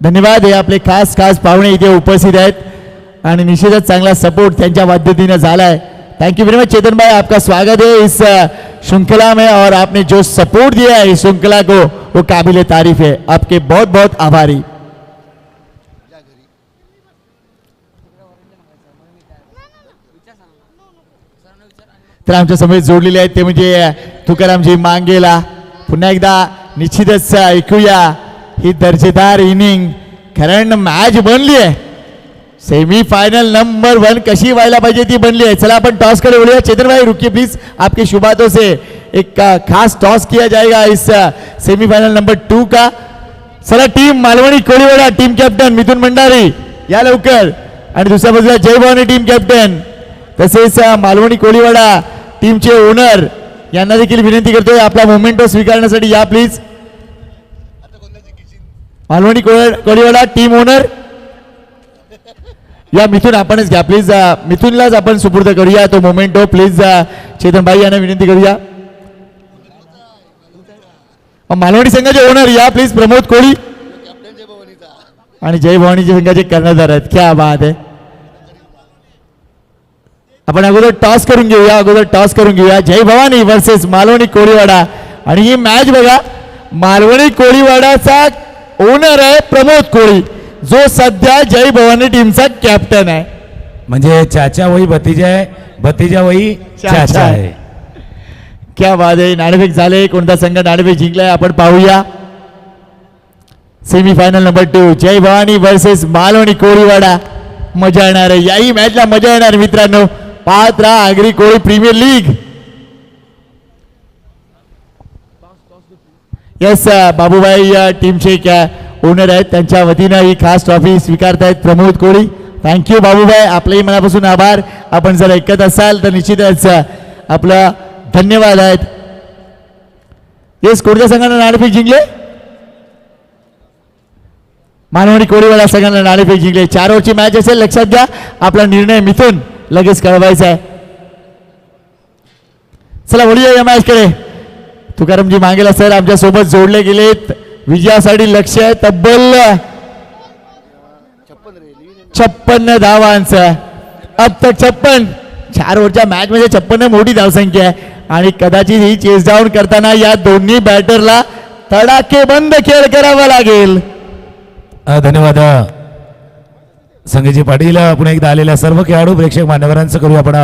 Speaker 2: धन्यवाद. हे आपले खास पाहुणे इथे उपस्थित आहेत आणि निश्चितच चांगला सपोर्ट त्यांच्या पद्धतीने झालाय. Thank you very much Chetan भाई, आपका स्वागत है इस श्रृंखला में और आपने जो सपोर्ट दिया है इस श्रृंखला को वो काबिल तारीफ है. आपके बहुत बहुत आभारी. तर आमच्या समोर जोडलेले आहेत ते म्हणजे तुकारामजी मांगेला. पुन्हा एकदा निश्चितच ऐकूया ही दर्जेदार इनिंग, कारण मॅच बनली आहे. सेमी फाइनल नंबर 1 कशी व्हायला पाहिजे ती बनली आहे. चला आपण टॉस कडे बोलूया. चेतन भाई रुकिए प्लीज, आपके शुभ हाथों से एक खास टॉस किया जाएगा इस सेमीफाइनल नंबर 2 का. चला team Malvani Koliwada team captain Mithun Bhandari या लवकर. आणि दुसऱ्या बाजूला जय भवानी टीम कॅप्टन तसेच मालवणी कोळीवाडा टीमचे ओनर यांना देखील विनंती करतोय आपला मोमेंटो स्वीकारण्यासाठी या please. Malvani Koliwada team owner या मिथुन आपणच घ्या प्लीज. मिथुनलाच आपण सुपूर्द करूया तो मोमेंटो प्लीज. चेतन भाई यांना विनंती करूया. मालवणी संघाचे ओनर या प्लीज, प्रमोद कोळी आणि जय भवानीच्या संघाचे कर्णधार आहेत. क्या बात आहे. आपण अगोदर टॉस करून घेऊया. जय भवानी वर्सेस मालवणी कोळीवाडा. आणि ही मॅच बघा, मालवणी कोळीवाडाचा ओनर आहे प्रमोद कोळी, जो सध्या जय भवानी टीमचा कॅप्टन आहे.
Speaker 3: म्हणजे चाचा वही भतीजा आहे, भतीजा वही चाचा आहे.
Speaker 2: क्या बात आहे. नाणेफेक झाले. कोणता संघ नाणेफेक जिंकलाय आपण पाहूया. सेमीफायनल नंबर 2 जय भवानी वर्सेस मालवणी कोळीवाडा. मजा येणार आहे, याही मॅचला मजा येणार मित्रांनो. पाहत राहा Agri Koli premier league. Yes, Babubai या टीमचे ओनर आहेत, त्यांच्या वतीनं ही खास ट्रॉफी स्वीकारतायत प्रमोद कोळी. थँक्यू बाबूबाई, आपलेही मनापासून आभार. आपण जर ऐकत असाल तर निश्चितच आपला धन्यवाद आहेत. येस, कोणत्या संघाने नाणेफेक जिंकले? मालवणी कोळीवाडा संघाने नाणेफेक जिंकले. 4 ओव्हरची मॅच असेल, लक्षात घ्या. आपला निर्णय मिथून लगेच कळवायचा आहे. चला वळूया या मॅचकडे. तुकारामजी मांगेला सर आमच्या सोबत जोडले गेलेत. विजयासाठी लक्ष आहे तब्बल 56 धावांचं. अब तक 56. 4 ओव्हरच्या मॅच मध्ये 56 मोठी धावसंख्या आहे. आणि कदाचित ही चेस डाऊन करताना या दोन्ही बॅटरला तडाखेबंद खेळ करावा लागेल.
Speaker 3: धन्यवाद संजयजी पाटील. पुन्हा एकदा आलेल्या सर्व खेळाडू प्रेक्षक मान्यवरांचं करूया आपण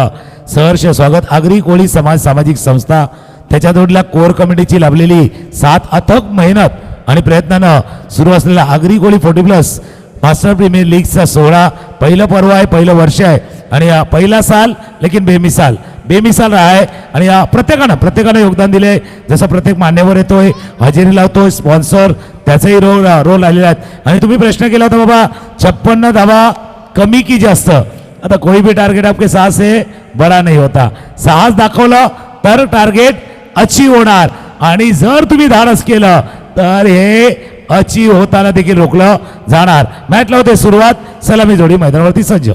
Speaker 3: सहर्ष स्वागत. आगरी कोळी समाज सामाजिक संस्था, त्याच्या जोडल्या कोर कमिटीची लाभलेली 7 अथक मेहनत आणि प्रयत्नानं सुरू असलेला आगरी कोळी 40+ मास्टर प्रीमियर लीगचा 16 पहिलं पर्व आहे, पहिलं वर्ष आहे. आणि पहिला साल लेकिन बेमिसाल रहा आहे. आणि प्रत्येकानं योगदान दिले. जसं प्रत्येक मान्यवर येतोय, हजेरी लावतोय, स्पॉन्सर त्याचाही रोल आलेला आहे. आणि तुम्ही प्रश्न केला होता बाबा 56 धावा कमी की जास्त. आता कोई भी टार्गेट आपके 6 से बडा नाही होता. 6 दाखवलं तर टार्गेट अचीव होणार. आणि जर तुम्ही धाडस केलं तर हे अचीव होताना देखील रोखलं जाणार. मॅचला होते सुरुवात. सलामी जोडी मैदानावरती सज्ज.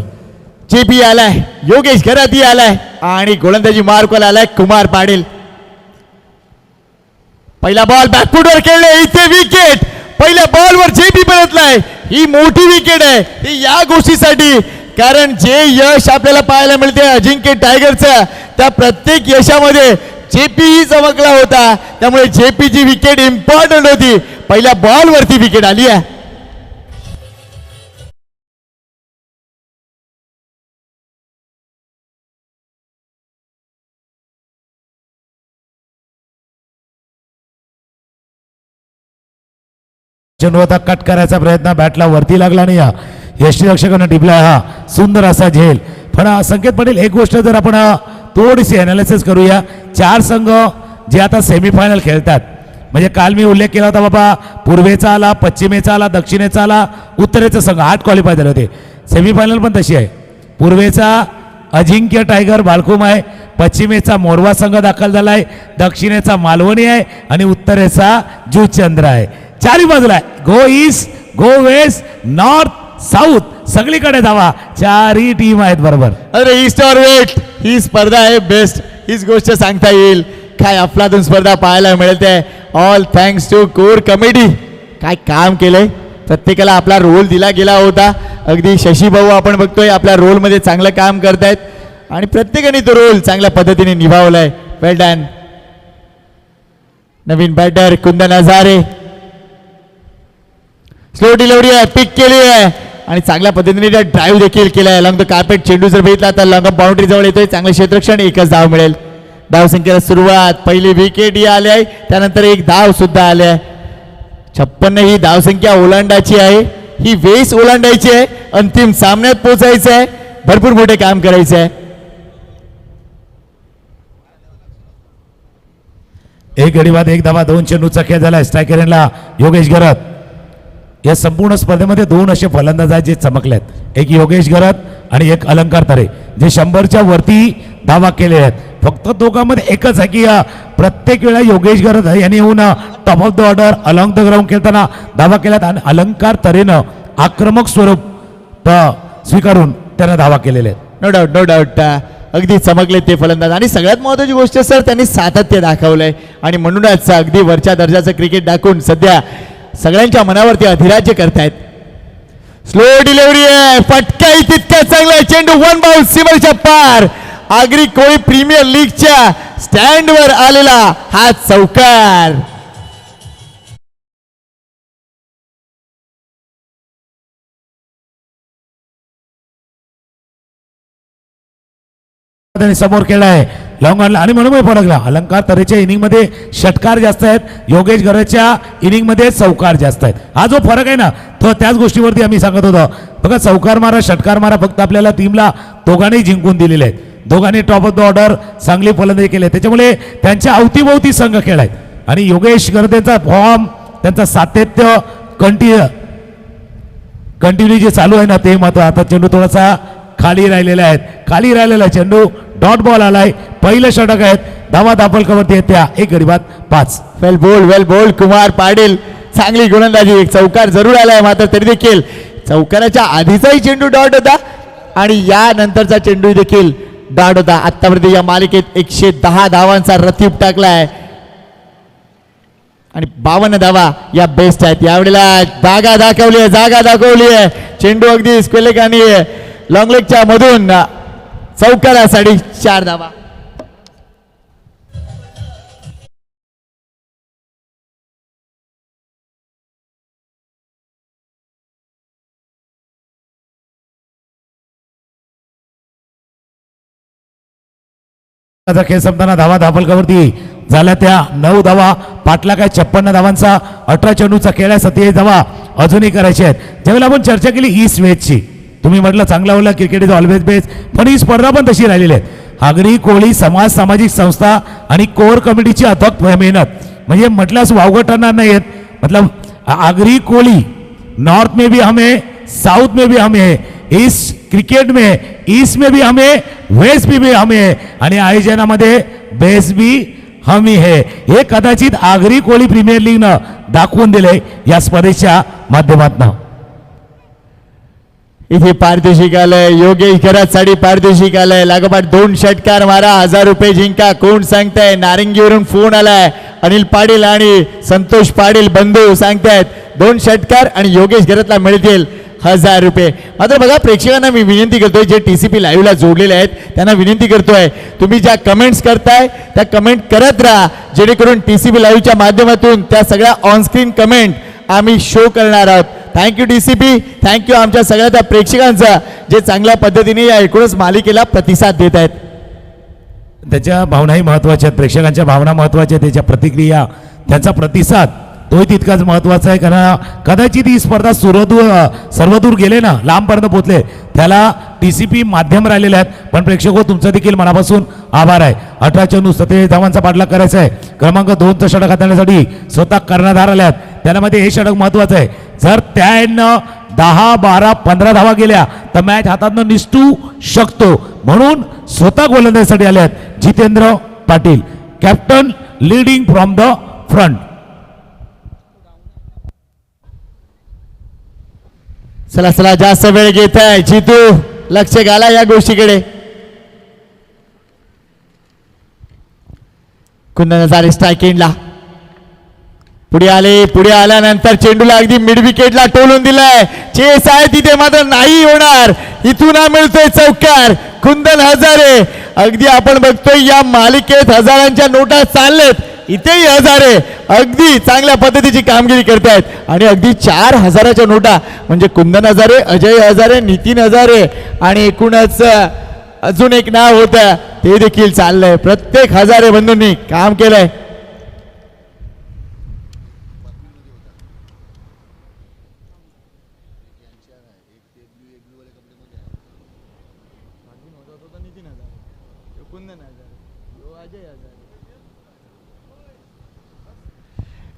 Speaker 2: जेपी आलाय, योगेश घराती आलाय आणि गोलंदाजी मार्कला आलाय कुमार पाटील. पहिला बॉल बॅकफुटवर खेळले, इथे विकेट. पहिल्या बॉलवर जेपी परतलाय. ही मोठी विकेट आहे ही या गोष्टीसाठी, कारण जे यश आपल्याला पाहायला मिळते अजिंक्य टायगरचं, त्या प्रत्येक यशामध्ये जेपी चमकला होता. त्यामुळे जेपीची विकेट इम्पॉर्टंट होती. पहिल्या बॉलवरती विकेट आली आहे.
Speaker 3: होता कट करायचा प्रयत्न, बॅटला वरती लागला नाही. यष्टीरक्षकानं टिपला हा सुंदर असा झेल. पण संकेत पाटील, एक गोष्ट जर आपण थोडीशी अनालिसिस करूया. 4 संघ जे आता सेमीफायनल खेळतात, म्हणजे काल मी उल्लेख केला होता बाबा, पूर्वेचा आला, पश्चिमेचा आला, दक्षिणेचा आला, उत्तरेचा संघ 8 क्वालिफाय झाले होते. सेमीफायनल पण तशी आहे. पूर्वेचा अजिंक्य टायगर बालकुम आहे, पश्चिमेचा मोरवा संघ दाखल झालाय, दक्षिणेचा मालवणी आहे आणि उत्तरेचा जुचंद्र आहे. चारी बाजूला गो ईस्ट, गो वेस्ट, नॉर्थ, साऊथ, सगळीकडे धावा. 4ही टीम आहेत बरोबर.
Speaker 2: अरे ईस्ट और वेस्ट ही स्पर्धा आहे बेस्ट, हीच गोष्ट सांगता येईल. काय अफलातून स्पर्धा पाहायला मिळते. All thanks to core committee. काय काम केलंय, प्रत्येकाला आपला रोल दिला गेला होता. अगदी शशी भाऊ आपण बघतोय आपल्या रोलमध्ये चांगलं काम करतायत आणि प्रत्येकाने तो रोल चांगल्या पद्धतीने निभावलाय. वेल डन. नवीन बॅटर कुंदन हजारे, स्लो डिलिव्हरी आहे, पिक केली आहे आणि चांगल्या पद्धतीने ड्राईव्ह देखील केलाय. Long the carpet. चेंडू जर बघितला तर लॉंग बाउंड्री जवळ येतोय. चांगलं क्षेत्ररक्षण, 1च धाव मिळेल. धाव संख्येला सुरुवात. पहिली विकेट ही आली आहे, त्यानंतर 1 धाव सुद्धा आली आहे. 56 ही धावसंख्या ओलांडायची आहे, ही वेस ओलांडायची आहे, अंतिम सामन्यात पोहोचायचं आहे, भरपूर मोठे काम करायचं आहे.
Speaker 3: 1 गडी बाद 1 धावा, 2 चेंडूचा खेळ झाला. स्ट्रायकरला योगेश घरत. या संपूर्ण स्पर्धेमध्ये 2 असे फलंदाज आहेत जे चमकलेत. एक योगेश घरत आणि एक अलंकार तरे, जे 100च्या वरती धावा केले आहेत. फक्त दोघांमध्ये एकच आहे की प्रत्येक वेळा योगेश घरत यांनी येऊन top of the order along the ground खेळताना धावा केल्यात आणि अलंकार तरेनं आक्रमक स्वरूप स्वीकारून त्यांना धावा केलेले आहेत.
Speaker 2: No doubt no doubt. अगदी चमकले ते फलंदाज. आणि सगळ्यात महत्त्वाची गोष्ट सर, त्यांनी सातत्य दाखवलंय आणि म्हणूनच अगदी वरच्या दर्जाचं क्रिकेट दाखवून सध्या सगळ्यांच्या मनावरती अधिराज्य करतायत. स्लो डिलिव्हरी आहे, फटकाही तितक्या चांगला आहे, चेंडू वन बाउल सीमेच्या पार. आगरी कोळी प्रीमियर लीगच्या स्टँडवर आलेला हा चौकार.
Speaker 3: त्यांनी समोर केलाय लॉंग ऑन आणि म्हणून फरकला. अलंकार तऱ्हेच्या इनिंग मध्ये षटकार जास्त आहेत, योगेश गरजच्या इनिंग मध्ये चौकार जास्त आहेत. हा जो फरक आहे ना, तो त्याच गोष्टीवरती आम्ही सांगत होतो. बघा, चौकार मारा षटकार मारा फक्त आपल्याला टीमला दोघांनी जिंकून दिलेले आहेत. दोघांनी टॉप ऑफ द ऑर्डर चांगली फलंदाजी केली, त्याच्यामुळे त्यांच्या अवतीभोवती संघ खेळायत. आणि योगेश गर्देचा फॉर्म, त्यांचा सातत्य कंटिन्यू जे चालू आहे ना, ते मात्र आता चेंडू थोडासा खाली राहिलेला आहे. खाली राहिलेला चेंडू डॉट बॉल आलाय. पहिलं षटक आहेत, धावा दापलकावरती आहेत त्या 1 गडी बाद 5.
Speaker 2: वेल बोल्ड कुमार पाटील, चांगली गोलंदाजी. एक चौकार जरूर आलाय, मात्र तरी देखील चौकाराच्या आधीचाही चेंडू डॉट होता आणि या नंतरचा चेंडू देखील डॉट होता. आतापर्यंत या मालिकेत 110 धावांचा रतीब टाकलाय आणि 52 धावा या बेस्ट आहेत. यावेळेला जागा दाखवली आहे. चेंडू अगदी स्क्वेलेक आणि लॉंग लेगच्या मधून चौकारासाठी 4 धावा.
Speaker 3: खेळ संपताना धावा दापलकावरती झाल्या त्या 9 धावा. पाटला काय 56 धावांचा 18 चेंडूचा खेळ आहे, 27 धावा अजूनही करायचे आहेत. ज्यावेळेला आपण चर्चा केली ईस्ट वेस्टची, तुम्ही म्हटलं चांगला होईल क्रिकेट इज ऑलवेज बेस्ट, पण ही स्पर्धा पण तशी राहिलेली आहे. आगरी कोळी सामाजिक संस्था आणि कोर कमिटीची अथक मेहनत म्हणजे म्हटलं असं वावगं ठरणार नाहीत. मतलब आगरी कोळी नॉर्थ में भी हमें, साउथ में भी हमें, इस क्रिकेट में ईस्ट में भी हमें, वेस्ट में भी हमें आणि आयोजनामध्ये बेस्ट भी हमी है. हे कदाचित आगरी कोळी प्रीमियर लीगनं दाखवून दिले या स्पर्धेच्या माध्यमातून.
Speaker 2: इथे पारितोषिक आलंय, योगेश गरजसाठी पारितोषिक आलंय. लागोपाठ 2 षटकार मारा, 1000 रुपये जिंका. कोण सांगताय? नारिंगीवरून फोन आलाय. अनिल पाटील आणि संतोष पाटील बंधू सांगतायत 2 षटकार आणि योगेश गरजला मिळतील 1000 रुपये. मात्र बघा, प्रेक्षकांना मी विनंती करतोय, जे TCP लाईव्हला जोडलेले आहेत त्यांना विनंती करतोय, तुम्ही ज्या कमेंट्स करताय त्या कमेंट करत राहा, जेणेकरून TCP लाईव्हच्या माध्यमातून त्या सगळ्या ऑनस्क्रीन कमेंट आम्ही शो करणार आहोत. थँक्यू TCP, थँक्यू आमच्या सगळ्या त्या प्रेक्षकांचा जे चांगल्या पद्धतीने या एकूणच मालिकेला प्रतिसाद देत आहेत.
Speaker 3: त्याच्या भावनाही महत्वाच्या आहेत, प्रेक्षकांच्या भावना महत्वाच्या आहेत, त्याच्या प्रतिक्रिया, त्यांचा प्रतिसाद तोही तितकाच महत्वाचा आहे. कारण कदाचित ही स्पर्धा सर्वदूर गेले ना, लांबपर्यंत पोहोचले, त्याला TCP माध्यम राहिलेले आहेत. पण प्रेक्षक तुमचं देखील मनापासून आभार आहे. 18 चेंडू 27 धावांचा पाठलाग करायचा आहे. क्रमांक 2चं षटक हाताळण्यासाठी स्वतः कर्णधार आल्यात. त्यामध्ये हे षटक महत्वाचं आहे. जर त्यानं 10, 12, 15 धावा गेल्या तर मॅच हातातनं निसटू शकतो. म्हणून स्वतः गोलंदाजीसाठी आले आहेत Jitendra Patil, captain leading from the front.
Speaker 2: चला जास्त वेळ घेत आहे जितू, लक्ष घाला या गोष्टीकडे. कुंदन हजारे स्ट्रायकिंगला पुढे आल्यानंतर चेंडूला अगदी मिड विकेटला टोलून दिलाय. चेस आहे तिथे, मात्र नाही होणार. इथून मिळतोय चौकार. कुंदन हजारे, अगदी आपण बघतोय या मालिकेत हजारांच्या नोटा चाललेत, इथेही हजारे अगदी चांगल्या पद्धतीची कामगिरी करतायत आणि अगदी 4000च्या नोटा म्हणजे कुंदन हजारे, अजय हजारे, नितीन हजारे आणि एकूणच अजून एक नाव होतं ते देखील चाललंय. प्रत्येक हजारे बंधूंनी काम केलंय.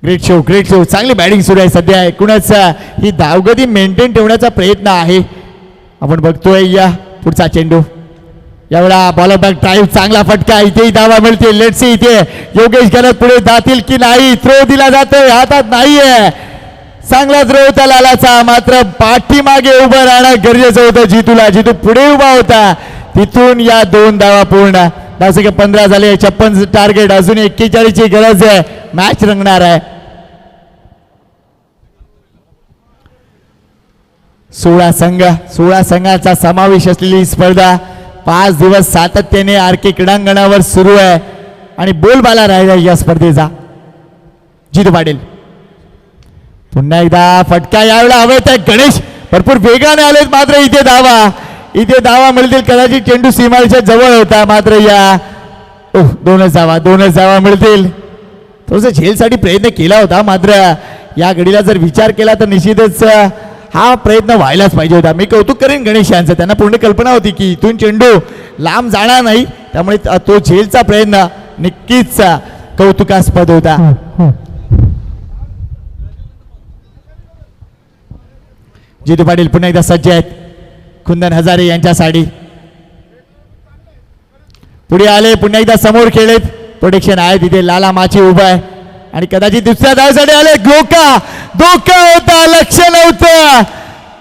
Speaker 2: ग्रेट शो, चांगली बॅटिंग सुरू आहे सध्या. एकूणच ही धावगती मेंटेन ठेवण्याचा प्रयत्न आहे. आपण बघतोय या पुढचा चेंडू, यावेळा बॉलर बॅक ड्राईव्ह, चांगला फटका, इथेही धावा मिळते. लेट्स सी इथे योगेश गरज पुढे जातील की नाही. थ्रो दिला जातोय, हातात नाहीये. चांगला थ्रो होता लालाचा, मात्र पाठीमागे उभं राहणं गरजेचं होतं जितूला. जितू पुढे उभा होता तिथून या 2 धावा पूर्ण. धावसंख्या 15 झाले. 56 टार्गेट. अजून 41 ची गरज आहे. मॅच रंगणार आहे. 16 संघाचा समावेश असलेली ही स्पर्धा 5 दिवस सातत्याने आरके क्रीडांगणावर सुरू आहे आणि बोलबाला राहिला या स्पर्धेचा. जितू पाटील पुन्हा एकदा फटका यावेळेला हवेत आहे. गणेश भरपूर वेगाने आलेत मात्र इथे धावा मिळतील. कदाचित चेंडू सीमारेषेच्या जवळ होता मात्र या दोनच धावा मिळतील. थोडंसं झेलसाठी प्रयत्न केला होता मात्र या घडीला जर विचार केला तर निश्चितच हा प्रयत्न व्हायलाच पाहिजे होता. मी कौतुक करेन गणेश यांचं. त्यांना पूर्ण कल्पना होती की इथून चेंडू लांब जाणार नाही त्यामुळे तो झेलचा प्रयत्न नक्कीच कौतुकास्पद होता. जितू पाटील पुन्हा एकदा सज्ज आहेत. कुंदन हजारे यांच्यासाठी पुढे आले. पुन्हा एकदा समोर खेळलेत. प्रोटेक्शन आहे तिथे. लाला माची उभा आहे आणि कदाचित दुसऱ्या धावसाठी आले. धोका होता. लक्ष नव्हतं.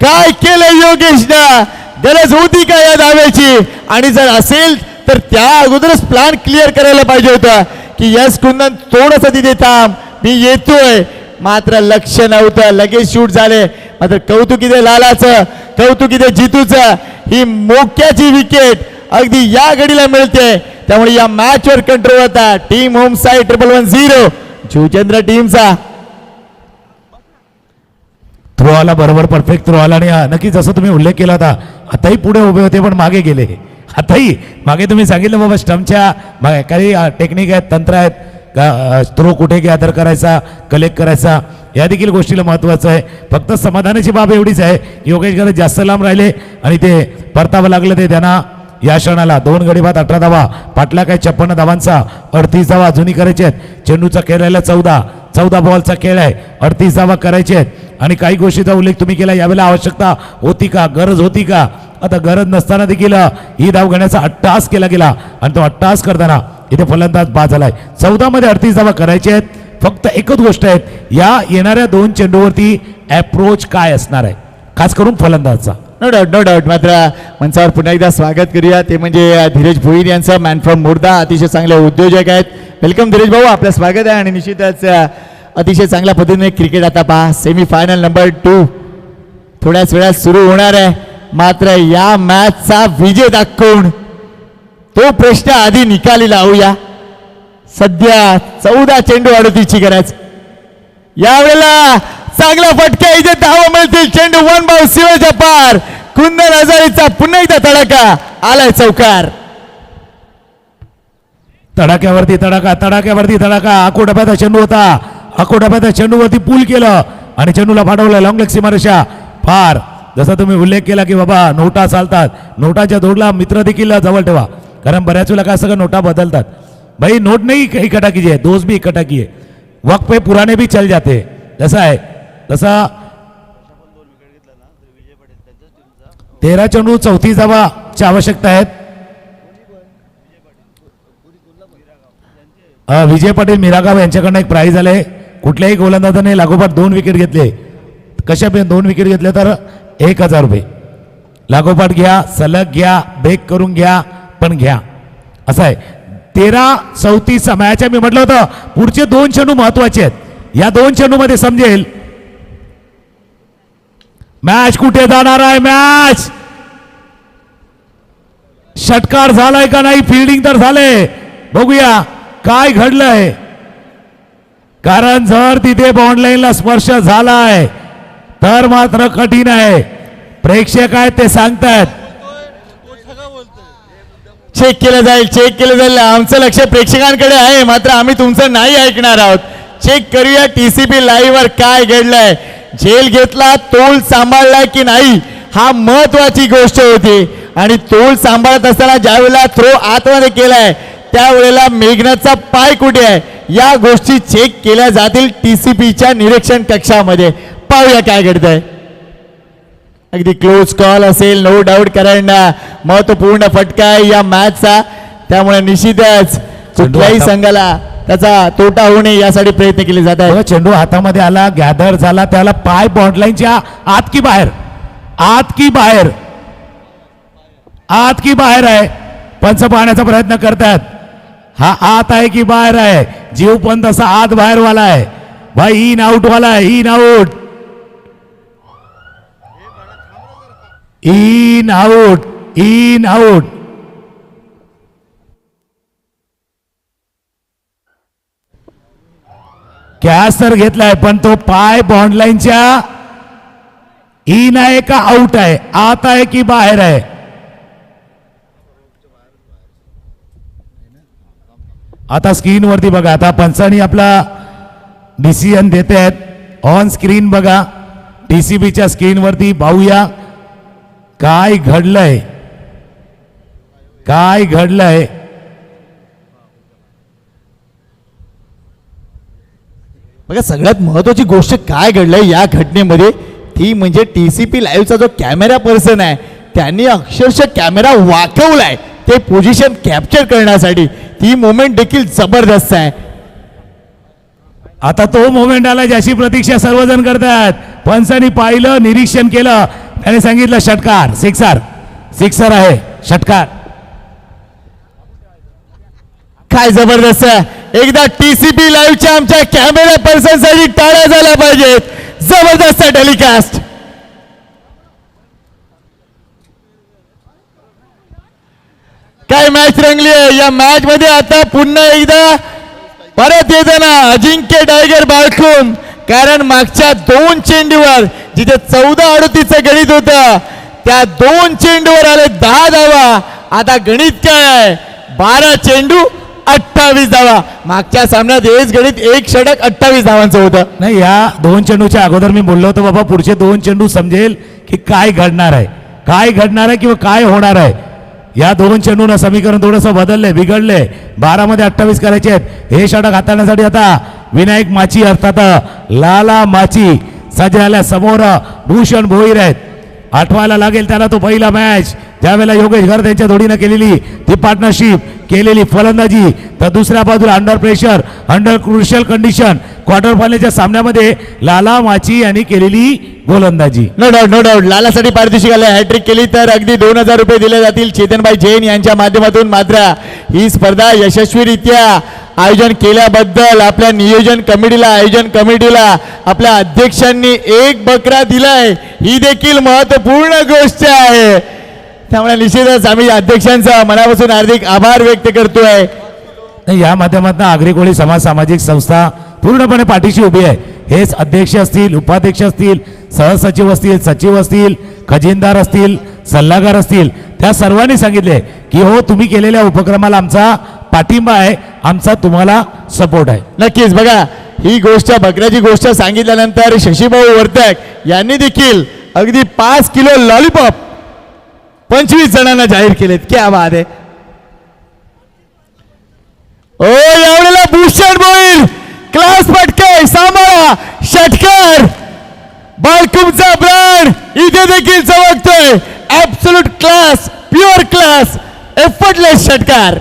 Speaker 2: काय केलं योगेशनं. गरज होती का या धावेची. आणि जर असेल तर त्या अगोदरच प्लॅन क्लिअर करायला पाहिजे होतं की यस कुंदन थोडंसं तिथे थांब मी येतोय. मात्र लक्ष नव्हतं. लगेच शूट झाले. मात्र कौतुक इथे लालाचं. कौतुक इथे जितूचं. ही मोक्याची विकेट अगदी या घडीला मिळते. त्यामुळे या मॅच वर कंट्रोल होता टीम होम साइड 110 शिवचंद्र टीमचा.
Speaker 3: थ्रो आला बरोबर. परफेक्ट थ्रो आला. आणि नक्कीच जसं तुम्ही उल्लेख केला होता आताही पुढे उभे होते पण मागे गेले. आताही मागे तुम्ही सांगितलं बाबा स्टंपच्या काही टेक्निक आहेत तंत्र आहेत. थ्रो कुठे गॅदर करायचा कलेक्ट करायचा या देखील गोष्टीला महत्त्वाचं आहे. फक्त समाधानाची बाब एवढीच आहे योगेश गरज जास्त लांब राहिले आणि ते परतावं लागलं ते त्यांना. या क्षणाला 2 गडी बाद 18 धावा. पाटला काय 56 धावांचा 38 धावा अजूनही करायचे आहेत. चेंडूचा खेळ राहिला 14 बॉलचा खेळ आहे. 38 धावा करायचे आहेत. आणि काही गोष्टीचा उल्लेख तुम्ही केला यावेळेला आवश्यकता होती का गरज होती का. आता गरज नसताना देखील ही धाव घेण्याचा अट्टास केला गेला आणि तो अट्टास करताना इथे फलंदाज बाद झालाय. 14 मध्ये 38 धावा करायचे आहेत. फक्त एकच गोष्ट आहे या येणाऱ्या 2 चेंडूवरती अप्रोच काय असणार आहे खास करून फलंदाजचा.
Speaker 2: No doubt. मात्र मंचावर पुन्हा एकदा स्वागत करूया ते म्हणजे धीरज भोईर यांचं. मॅन फ्रॉम मुर्दा. अतिशय चांगले उद्योजक आहेत. वेलकम धीरज भाऊ. आपलं स्वागत आहे. आणि निश्चितच अतिशय चांगल्या पद्धतीने क्रिकेट आता पहा. सेमीफायनल नंबर 2 थोड्याच वेळात सुरू होणार आहे. मात्र या मॅचचा विजय दाखवून तो प्रश्न आधी निकाली लावूया. सध्या 14 चेंडू 38ची गरज. यावेळेला चांगला फटका. इथे धावा मिळतील. चेंडू 1 बाय शिवाच्या पार. कुंदन हजारेचा पुन्हा एकदा तडाखा आलाय चौकार.
Speaker 3: तडाक्यावरती तडाखा. आकोडब्याचा चेंडू होता. आकोडब्याच्या चेंडूवरती पूल केलं आणि चेंडूला पाठवलं लॉंग लेग सीमारेषा पार. जसा तुम्ही उल्लेख केला की बाबा नोटा चालतात. नोटाच्या जोडला मित्र देखील जवळ ठेवा कारण बऱ्याच वेळेला काय सगळं नोटा बदलतात. भाई नोट नहीं इकट्ठा कीजिए दोस्त भी इकट्ठा किए वक्त पे पुराने भी चल जाते. जसा आहे तसा 13 चेंडू 34 धावाची आवश्यकता आहेत. विजय पाटील मिरागाव यांच्याकडनं एक प्राइज आले. कुठल्याही गोलंदाजाने लागोपाठ 2 विकेट घेतले. कशा 2 विकेट घेतले तर 1000 रुपये. लागोपाठ घ्या सलग घ्या ब्रेक करून घ्या पण घ्या असं आहे. 13-34 मॅच मी म्हटलं होतं पुढचे 2 चेंडू महत्वाचे आहेत. या 2 चेंडू मध्ये समजेल मॅच कुठे जाणार आहे. मॅच षटकार झालाय का नाही. फिल्डिंग तर झाले. बघूया काय घडलंय. कारण जर तिथे बाउंड्रीलाईनला स्पर्श झालाय तर मात्र कठीण आहे. प्रेक्षक आहेत ते सांगतात.
Speaker 2: चेक केलं जाईल. आमचं लक्ष प्रेक्षकांकडे आहे मात्र आम्ही तुमचं नाही ऐकणार आहोत. चेक करूया TCP लाईव्ह वर काय घडलंय. झेल घेतला तोल सांभाळला की नाही हा महत्वाची गोष्ट होती. आणि तोल सांभाळत असताना ज्या वेळेला थ्रो आतमध्ये केलाय त्यावेळेला मेघनाचा पाय कुठे आहे या गोष्टी चेक केल्या जातील TCPच्या निरीक्षण कक्षामध्ये. पाहूया काय घडतंय. अगदी क्लोज कॉल असेल नो डाऊट कारण महत्वपूर्ण फटका आहे या मॅचचा. त्यामुळे निश्चितच कुठल्याही संघाला त्याचा तोटा होऊ नये यासाठी प्रयत्न केले जात आहेत.
Speaker 3: चेंडू हातामध्ये आला गॅदर झाला त्याला पाय बाउंड्रीलाईनच्या आत की बाहेर आत की बाहेर आहे? पंच पाहण्याचा प्रयत्न करतात. हा आत आहे की बाहेर आहे? जीव पण तसा आत बाहेर वाला आहे भाई. इन आउट वाला आहे. In out, in out, in out. Catch तर घेतलाय पण तो पाय बॉन्ड लाईनच्या इन आहे का आउट आहे? आत आहे की बाहेर आहे? आता स्क्रीन वरती बघा. आता पंचांनी आपला डिसिजन देत आहेत ऑन स्क्रीन. बघा टीसीबीच्या स्क्रीन वरती पाहूया काय घडलंय, काय घडलंय.
Speaker 2: बघा सगळ्यात महत्वाची गोष्ट काय घडलंय या घटनेमध्ये ती म्हणजे टीसीपी लाईव्हचा जो कॅमेरा पर्सन आहे त्यांनी अक्षरशः कॅमेरा वाकवलाय ते पोझिशन कॅप्चर करण्यासाठी. ती मोमेंट देखील जबरदस्त आहे.
Speaker 3: आता तो मोमेंट आला ज्याची प्रतीक्षा सर्वजण करतात. पंचांनी पाहिलं, निरीक्षण केलं, त्याने सांगितलं षटकार, सिक्सर, सिक्सर आहे, षटकार.
Speaker 2: काय जबरदस्त आहे. एकदा टीसीपी लाईव्हच्या आमच्या कॅमेरा पर्सन साठी टाळ्या झाल्या पाहिजेत. जबरदस्त टेलिकास्ट. काय मॅच रंगली आहे या मॅच मध्ये. आता पुन्हा एकदा परत येताना अजिंक्य टायगर बाळकूम, कारण मागच्या 2 चेंडूवर जिथे 14-38चं गणित होतं त्या 2 चेंडूवर आले 10 धावा. आता गणित काय आहे? 12 चेंडू 28 धावा. मागच्या सामन्यात हेच गणित 1 षटक 28 धावांचं होतं.
Speaker 3: नाही, या 2 चेंडूच्या अगोदर मी बोललो होतो बाबा पुढचे 2 चेंडू समजेल की काय घडणार आहे, काय घडणार आहे किंवा काय होणार आहे. या 2 चेंडूनं समीकरण थोडंसं बदलले, बिघडले. 12 मध्ये 28 करायचे आहेत. हे षटक हाताळण्यासाठी आता विनायक माची अर्थात लाला माची सज्ज झाल्या. समोर भूषण भोईर आहेत. आठवायला लागेल त्याला तो पहिला मॅच ज्यावेळेला योगेश घर त्यांच्या जोडीनं केलेली ती पार्टनरशिप, केलेली फलंदाजी. तर दुसऱ्या बाजूला under pressure, under crucial condition quarter फायनलच्या सामन्यामध्ये लाला माची यांनी केलेली गोलंदाजी.
Speaker 2: No doubt, no doubt. लालासाठी पारितोषिक आले. हॅट्रिक केली तर अगदी 2000 रुपये दिले जातील चेतनभाई जैन यांच्या माध्यमातून. मात्र ही स्पर्धा यशस्वीरित्या आयोजन केल्याबद्दल आपल्या नियोजन कमिटीला, आयोजन कमिटीला आपल्या अध्यक्षांनी 1 बकरा दिलाय. ही देखील महत्वपूर्ण गोष्ट आहे. त्यामुळे निश्चितच आम्ही अध्यक्षांचा मनापासून हार्दिक आभार व्यक्त करतोय.
Speaker 3: या माध्यमातून आगरी कोळी समाज सामाजिक संस्था पूर्णपणे पाठीशी उभी आहे. हेच अध्यक्ष असतील, उपाध्यक्ष असतील, सहसचिव असतील, सचिव असतील, खजिनदार असतील, सल्लागार असतील, त्या सर्वांनी सांगितले की हो तुम्ही केलेल्या उपक्रमाला आमचा पाठिंबा आहे, आमचा तुम्हाला सपोर्ट आहे.
Speaker 2: नक्कीच. बघा ही गोष्ट, बकऱ्याची गोष्ट सांगितल्यानंतर शशीभाऊ वर्तक यांनी देखील अगदी 5 किलो लॉलीपॉप 25 जणांना जाहीर केलेत. क्या बात आहे. ओ यावेळेला भूषण भोईर क्लास फटके सांभाळा. षटकार बाळकुमचा ब्रँड इथे देखील चमकतोय. Absolute class, pure class, effortless षटकार.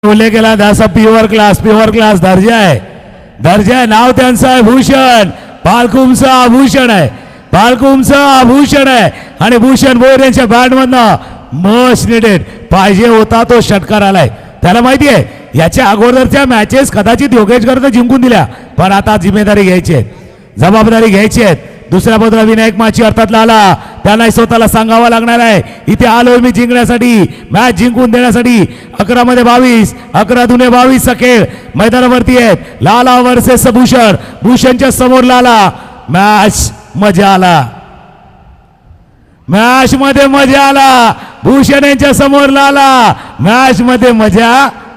Speaker 3: बोलले गेला दासा प्युअर क्लास, प्युअर क्लास दर्जा आहे, दर्जा आहे. नाव त्यांचं आहे भूषण. बाळकुमचं आभूषण आहे, बाळकुमचं आभूषण आहे. आणि भूषण भोईर यांच्या बॅटमधनं मस्ट निडेड पाहिजे होता तो षटकार आलाय. त्याला माहिती आहे याच्या अगोदरच्या मॅचेस कदाचित योगेश गर्द जिंकून दिल्या, पण आता जिम्मेदारी घ्यायची आहे, जबाबदारी घ्यायची आहे. दुसऱ्या बाजूला विनायक माची अर्थात लाला, त्यांना स्वतःला सांगावं लागणार आहे इथे आलोय मी जिंकण्यासाठी, मॅच जिंकून देण्यासाठी. 11 मध्ये 22, 11 दुने 22 चा खेळ मैदानावरती आहेत. लाला वर्सेस भूषण. भूषणच्या समोर लाला. मॅच मजा आला, मॅच मध्ये मजा आला. भूषण यांच्या समोर लाला. मॅच मध्ये मजा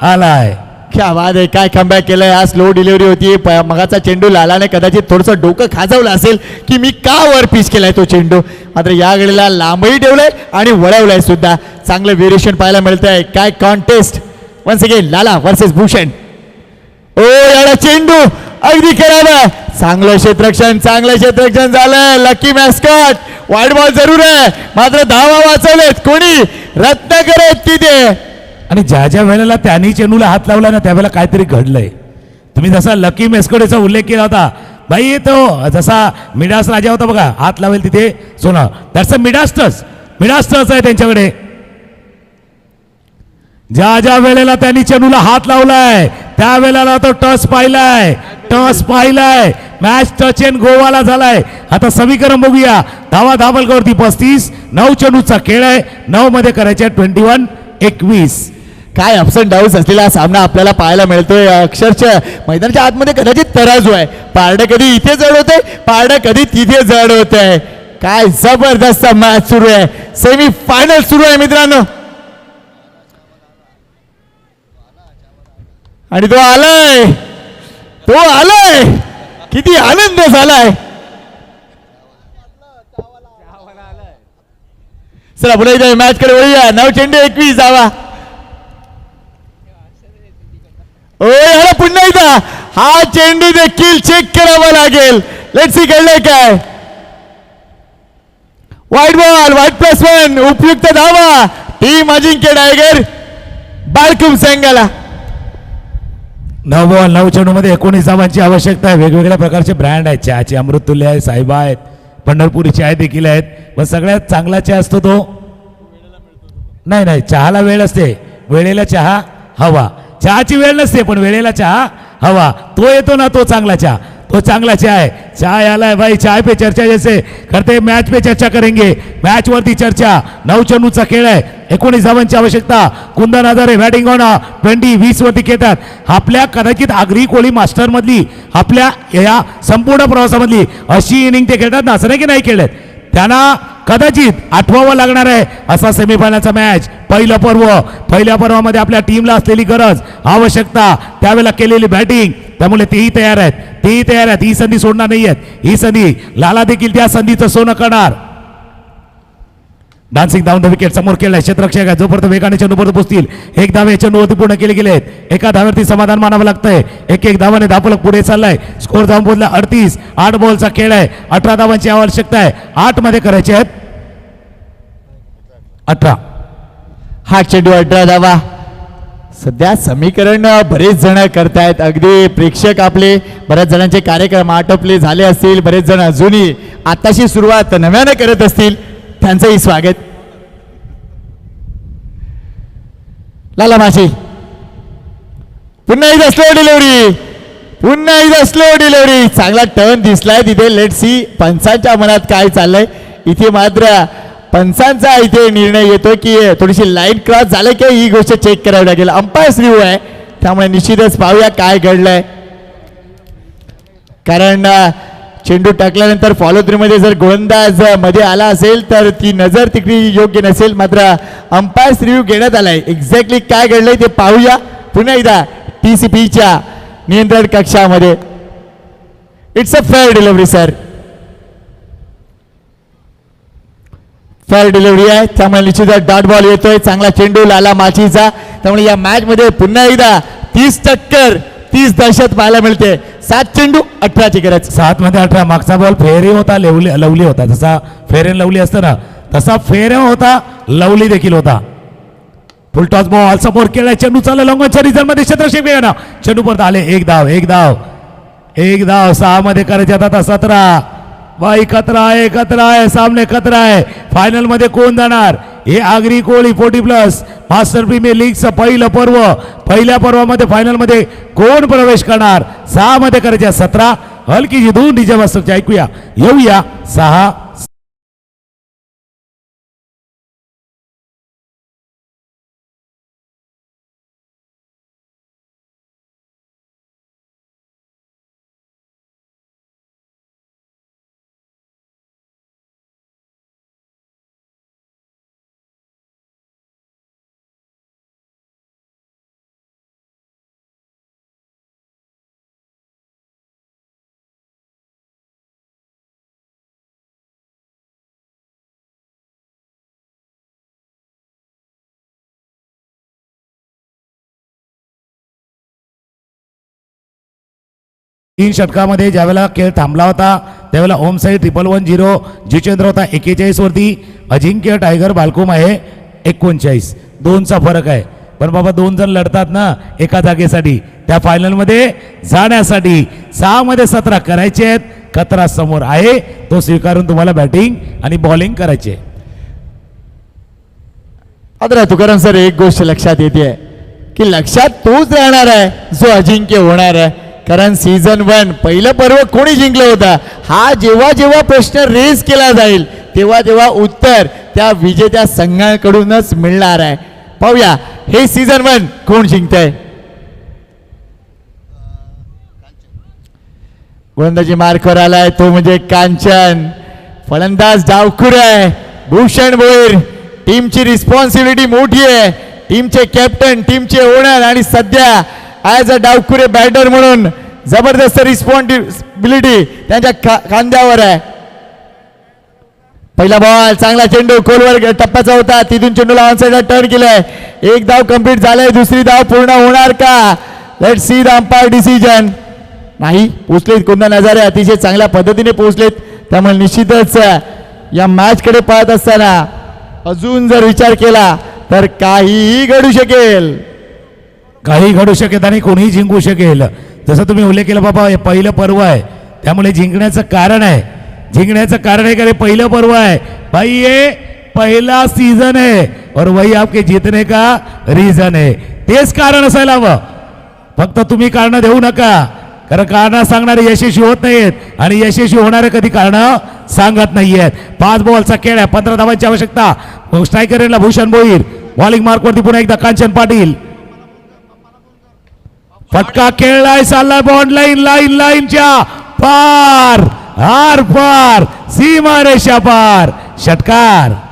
Speaker 3: आलाय.
Speaker 2: क्या बात आहे. काय कमबॅक केलंय. आज स्लो डिलिव्हरी होती. मगाचा चेंडू लालाने कदाचित थोडंसं डोकं खाजवलं असेल की मी का वर पिच केलाय तो चेंडू. मात्र या घडीला लांबही ठेवलाय आणि वळवलाय सुद्धा. चांगलं व्हेरिएशन पाहायला मिळतंय. काय कॉन्टेस्ट. वन्स अगेन लाला वर्सेस भूषण. ओ याला चेंडू अगदी करावं. चांगलं क्षेत्ररक्षण, चांगलं क्षेत्ररक्षण झालंय. लकी मॅस्कॉट. वाईड बॉल जरूर आहे मात्र धावा वाचवलेत. कोणी रत्नाकर आहेत तिथे.
Speaker 3: आणि ज्या ज्या वेळेला त्यांनी चेंडूला हात लावला ना त्यावेळेला काहीतरी घडलंय. तुम्ही जसा लकी मेस्कोडेचा उल्लेख केला होता बाई, तो जसा मिडास राजा होता बघा, हात लावेल तिथे सोनं, दॅट्स अ मिडास्टस. मिडास्टस आहे त्यांच्याकडे. ज्या ज्या वेळेला त्यांनी चेंडूला हात लावलाय त्या वेळेला तो टच पाहिलाय, टच पाहिलाय. मॅच टच एंड गोवाला झालाय. आता समीकरण बघूया. धावा धावलकावरती 35. 9 चेंडूचा खेळ आहे. 9 मध्ये करायचे 21-21.
Speaker 2: काय अप्स अँड डाऊन्स असलेला हा सामना आपल्याला पाहायला मिळतोय. अक्षरशः मैदानाच्या आतमध्ये कदाचित तराजू आहे. पारडं कधी इथे जड होतंय, पारडं कधी तिथे जड होत आहे. काय जबरदस्त मॅच सुरू आहे. सेमी फायनल सुरू आहे मित्रांनो. आणि तो आलाय, तो आलाय. किती आनंद झालाय. चला पुन्हा एकदा मॅच कडे वळूया. 9 चेंडू 21 जावा. ओय पुन्हा एकदा हा चेंडू देखील चेक करावा लागेल. लेट्स सी घडलंय काय. वाईट बॉल, वाईट +1. उपयुक्त धावा. टीम अजिंक्य टायगर बाळकुम संघाला.
Speaker 3: 9 बॉल 9 चेंडूमध्ये 19 धावांची आवश्यकता आहे. वेगवेगळ्या प्रकारचे ब्रँड आहेत. चहाचे अमृततुल्य आहे, साहेबा आहेत, पंढरपुरी चाय देखील आहेत. पण सगळ्यात चांगला चहा असतो तो नाही, चहाला वेळ असते, वेळेला चहा हवा. चहाची वेळ नसते पण वेळेला चहा हवा. तो येतो ना, तो चांगला चहा, तो चांगला चहा आहे. चाय आलाय भाई. चाय पे चर्चा जैसे करते मैच पे चर्चा करेंगे. मैच वरती चर्चा. 9 चेंडूचा खेळ आहे. 19 धावांची आवश्यकता. कुंदन आधारे बॅटिंग ऑन 20-20 वरती खेळतात. आपल्या कदाचित आगरी कोळी मास्टर मधली, आपल्या या संपूर्ण प्रवासामधली अशी इनिंग ते खेळतात ना, असं नाही की नाही खेळत. त्यांना कदाचित आठवावं लागणार आहे असा सेमीफायनलचा मॅच. पहिलं पर्व, पहिल्या पर्वामध्ये आपल्या टीमला असलेली गरज, आवश्यकता, त्यावेळेला केलेली बॅटिंग, त्यामुळे तेही तयार आहेत, तेही तयार आहेत. ही संधी सोडणार नाही आहेत. ही संधी लाला देखील त्या संधीचं सोनं करणार. Dancing down the wicket. समोर खेळलाय क्षेत्ररक्षक आहे. जोपर्यंत वेगाने चेंडूपर्यंत पोहोचतील. 1 धावे चेंडूवरती पूर्ण केले गेलेत. एका धाव्यावरती समाधान मानावं लागतंय. 1-1 धावाने धापलक पुढे चाललाय. स्कोर जाऊन पोहोचला 38. 8 बॉलचा खेळ आहे. 18 धावांची आवश्यकता आहे. 8 मध्ये करायचे आहेत 18.
Speaker 2: हा चेंडू 18 धावा. सध्या समीकरण बरेच जण करतायत. अगदी प्रेक्षक आपले बऱ्याच जणांचे कार्यक्रम आटोपले झाले असतील. बरेच जण अजूनही आताशी सुरुवात नव्याने करत असतील. त्यांचंही स्वागत. लाला माशी पुन्हा एकदा स्लो डिलिव्हरी, पुन्हा एकदा स्लो डिलिव्हरी. चांगला टर्न दिसलाय तिथे. लेट सी पंचांच्या मनात काय चाललंय. इथे मात्र पंचांचा इथे निर्णय येतो की थोडीशी लाईन क्रॉस झालं की ही गोष्ट चेक करावी लागेल. अंपायर्स रिव्ह्यू आहे त्यामुळे निश्चितच पाहूया काय घडलंय. कारण चेंडू टाकल्यानंतर फॉलो थ्रू मध्ये जर गोलंदाज मध्ये आला असेल तर ती नजर तिकडे योग्य नसेल. मात्र अंपायर्स रिव्ह्यू घेण्यात आलाय. एक्झॅक्टली काय घडलंय ते पाहूया पुन्हा एकदा TCPच्या नियंत्रण कक्षामध्ये. It's a fair delivery sir. Fair delivery आहे त्यामुळे निश्चितच डॉट बॉल येतोय. चांगला चेंडू लाला माचीचा. त्यामुळे या मॅच मध्ये पुन्हा एकदा 30 टक्कर 30 दहशत पाहायला मिळते. 7 चेंडू 18 ची गरज.
Speaker 3: 7 मध्ये 18. मागचा बॉल फेअरही होता, लवली होता. जसा फेअर अँड लवली असतं ना तसा फेअर होता, लवली देखील होता. फुल टॉस बॉल समोर केलाय. चेंडू चालला लॉंगॉनच्या रिझल्ट मध्ये. क्षेत्ररक्षक वेगानं चेंडू परत आले. 1 धाव 1 धाव 1 धाव. 6 मध्ये करायचे आता 17. भाई खतरा आहे सामने खतरा आहे. फायनल मध्ये कोण जाणार. हे आगरी कोळी 40+ मास्टर प्रीमियर लीगचं पहिलं पर्व. पहिल्या पर्वामध्ये फायनल मध्ये कोण प्रवेश करणार. 6 मध्ये करायच्या 17. हलकीची धून डीजे मास्टरची ऐकूया. येऊया 6. तीन षटकामध्ये ज्यावेळेला खेळ थांबला होता त्यावेळेला होम साईड 1110 जितेंद्र होता 41 वरती. अजिंक्य टायगर बालकुम आहे 39. 2चा फरक आहे. पण बाबा 2 जण लढतात ना एका जागेसाठी, त्या फायनलमध्ये जाण्यासाठी 6 मध्ये 17 करायचे आहेत. खतरा समोर आहे, तो स्वीकारून तुम्हाला बॅटिंग आणि बॉलिंग करायचे.
Speaker 2: आता तुकाराम सर एक गोष्ट लक्षात येते की लक्षात तोच राहणार आहे जो अजिंक्य होणार आहे. कारण सीझन 1 पहिलं पर्व कोणी जिंकलं होतं, हा जेव्हा जेव्हा प्रश्न रेज केला जाईल तेव्हा तेव्हा उत्तर त्या विजेत्या संघाकडूनच मिळणार आहे. पाहूया हे सीझन 1 कोण जिंकतंय. गोलंदाजी मार्कवर आलाय तो म्हणजे कांचन. फलंदाज डावखुर आहे भूषण भोईर. टीमची रिस्पॉन्सिबिलिटी मोठी आहे, टीमचे कॅप्टन, टीमचे ओनर आणि सध्या ॲज अ डावखुरे बॅटर म्हणून जबरदस्त रिस्पॉन्सिबिलिटी त्यांच्या खांद्यावर आहे. पहिला बॉल चांगला चेंडू खोलवर टप्प्याचा होता, तिथून चेंडूला ऑन साईडला टर्न केलाय. एक धाव कंप्लीट झालाय, दुसरी धाव पूर्ण होणार का. Let see the umpire decision. नाही पोचलेत कोणता नजारे अतिशय चांगल्या पद्धतीने पोहोचलेत, त्यामुळे निश्चितच या मॅच कडे पाहत असताना अजून जर विचार केला तर काहीही घडू शकेल.
Speaker 3: काही घडू शकेल आणि कोणीही जिंकू शकेल. जसं तुम्ही उल्लेख केला बाबा हे पहिलं पर्व आहे, त्यामुळे जिंकण्याचं कारण आहे. जिंकण्याचं कारण आहे का रे पहिलं पर्व आहे भाई, ये पहला सीजन है और वही आपके जीतने का रीजन है. तेच कारण असायला हवं. फक्त तुम्ही कारण देऊ नका, कारण कारण सांगणारे यशस्वी होत नाहीत आणि यशस्वी होणारे कधी कारण सांगत नाहीयेत. 5 बॉलचा खेळ आहे, 15 धावांची आवश्यकता. स्ट्रायकरला भूषण भोईर, बॉलिंग मार्कवरती पुन्हा एकदा कांचन पाटील. फटका खेळलाय, चाललाय बॉन्ड लाईनच्या पार, आर पार, सीमारेषा पार, षटकार.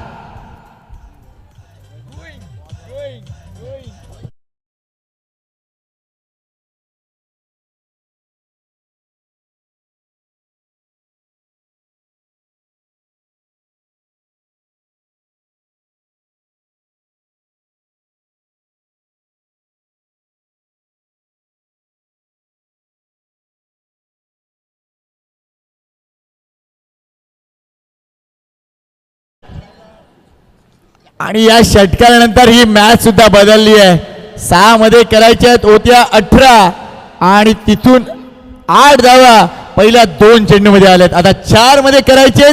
Speaker 2: आणि या षटकारानंतर ही मॅच सुद्धा बदलली आहे. 6 मध्ये करायच्यात होत्या 18 आणि तिथून 8 धावा पहिल्या 2 चेंडूमध्ये आल्यात. आता 4 मध्ये करायचे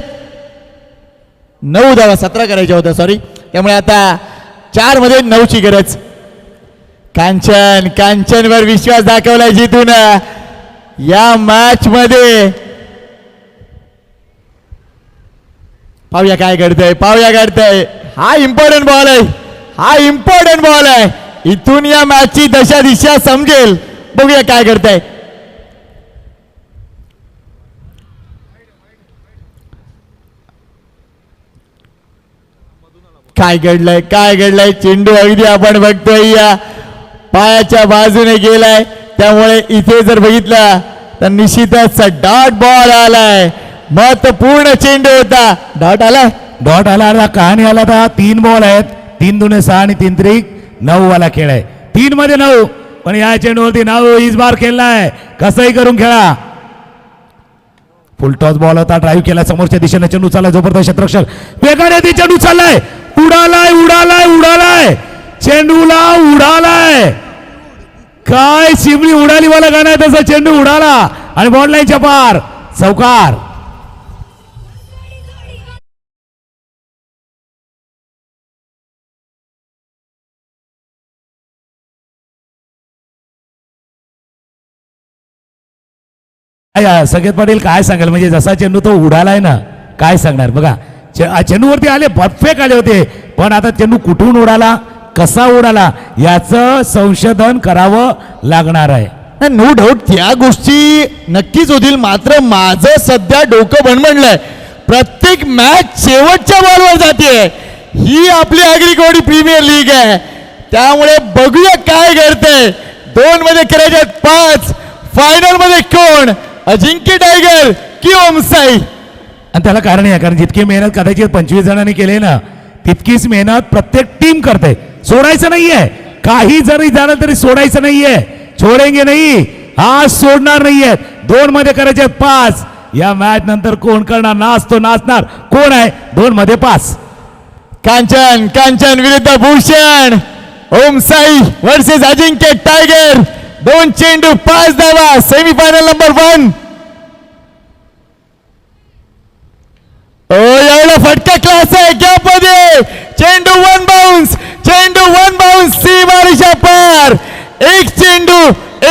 Speaker 2: 9 धावा, 17 करायच्या होत्या सॉरी, त्यामुळे आता 4 मध्ये 9 ची गरज. कांचनवर विश्वास दाखवलाय जितून या मॅच मध्ये. पाहूया काय घडतंय. हा इम्पॉर्टंट बॉल आहे, इथून या मॅचची दशा दिशा समजेल. बघूया काय घडतंय. काय घडलंय. चेंडू अगदी आपण बघतोय या पायाच्या बाजूने गेलाय, त्यामुळे इथे जर बघितलं तर निश्चितच डॉट बॉल आलाय. महत्वपूर्ण चेंडू होता, डॉट आला.
Speaker 3: कहाणी आला था. 3 बॉल आहेत, 3 दुने 6 आणि 3 त्रिक 9 वाला खेळ आहे. 3 मध्ये 9, पण या चेंडूवरती 9 इस बार खेळलाय. कसंही करून खेळा. फुल टॉस बॉल होता, ड्राईव्ह केला समोरच्या दिशेने, चेंडू चाललाय जबरदस्त क्षेत्ररक्षक वेगाने ती चेंडू चाललाय, उडालाय चेंडूला उडालाय. काय शिमली उडाली वाला गाणं आहे तसा चेंडू उडाला आणि बॉल लाईनच्या पार, चौकार. सगळ्यात पाटील काय सांगाल, म्हणजे जसा चेंडू तो उडालाय ना, काय सांगणार. बघा चेंडूवरती आले, परफेक्ट आले होते, पण आता चेंडू कुठून उडाला, कसा उडाला याचं संशोधन करावं लागणार आहे.
Speaker 2: नो डाऊट त्या गोष्टी नक्कीच होतील. मात्र माझं सध्या डोकं बनलंय, प्रत्येक मॅच शेवटच्या बॉलवर जाते. ही आपली आगरी कोडी प्रीमियर लीग आहे, त्यामुळे बघूया काय घडतंय. 2 मध्ये करायचे 5, फायनल मध्ये कोण, अजिंक्य टायगर की ओमसाई.
Speaker 3: आणि त्याला कारण आहे, कारण जितकी मेहनत कदाचित 25 जणांनी केली ना, तितकीच मेहनत प्रत्येक टीम करते. सोडायचं नाहीये, काही जरी झालं तरी सोडायचं नाहीये, छोडेंगे नाही, आज सोडणार नाहीये. 2 मध्ये करायचे 5. या मॅच नंतर कोण करणार, नाचणार कोण आहे. 2 मध्ये 5.
Speaker 2: कांचन विरुद्ध भूषण. ओम साई वर्सेस अजिंक्य टायगर. 2 चेंडू 5 धावा. Semifinal number 1. ओ एवढा फटका क्लास आहे गॅप मध्ये. चेंडू 1 बाउन्स. चेंडू 1 बाउन्स. सीमारेषा पार. 1 चेंडू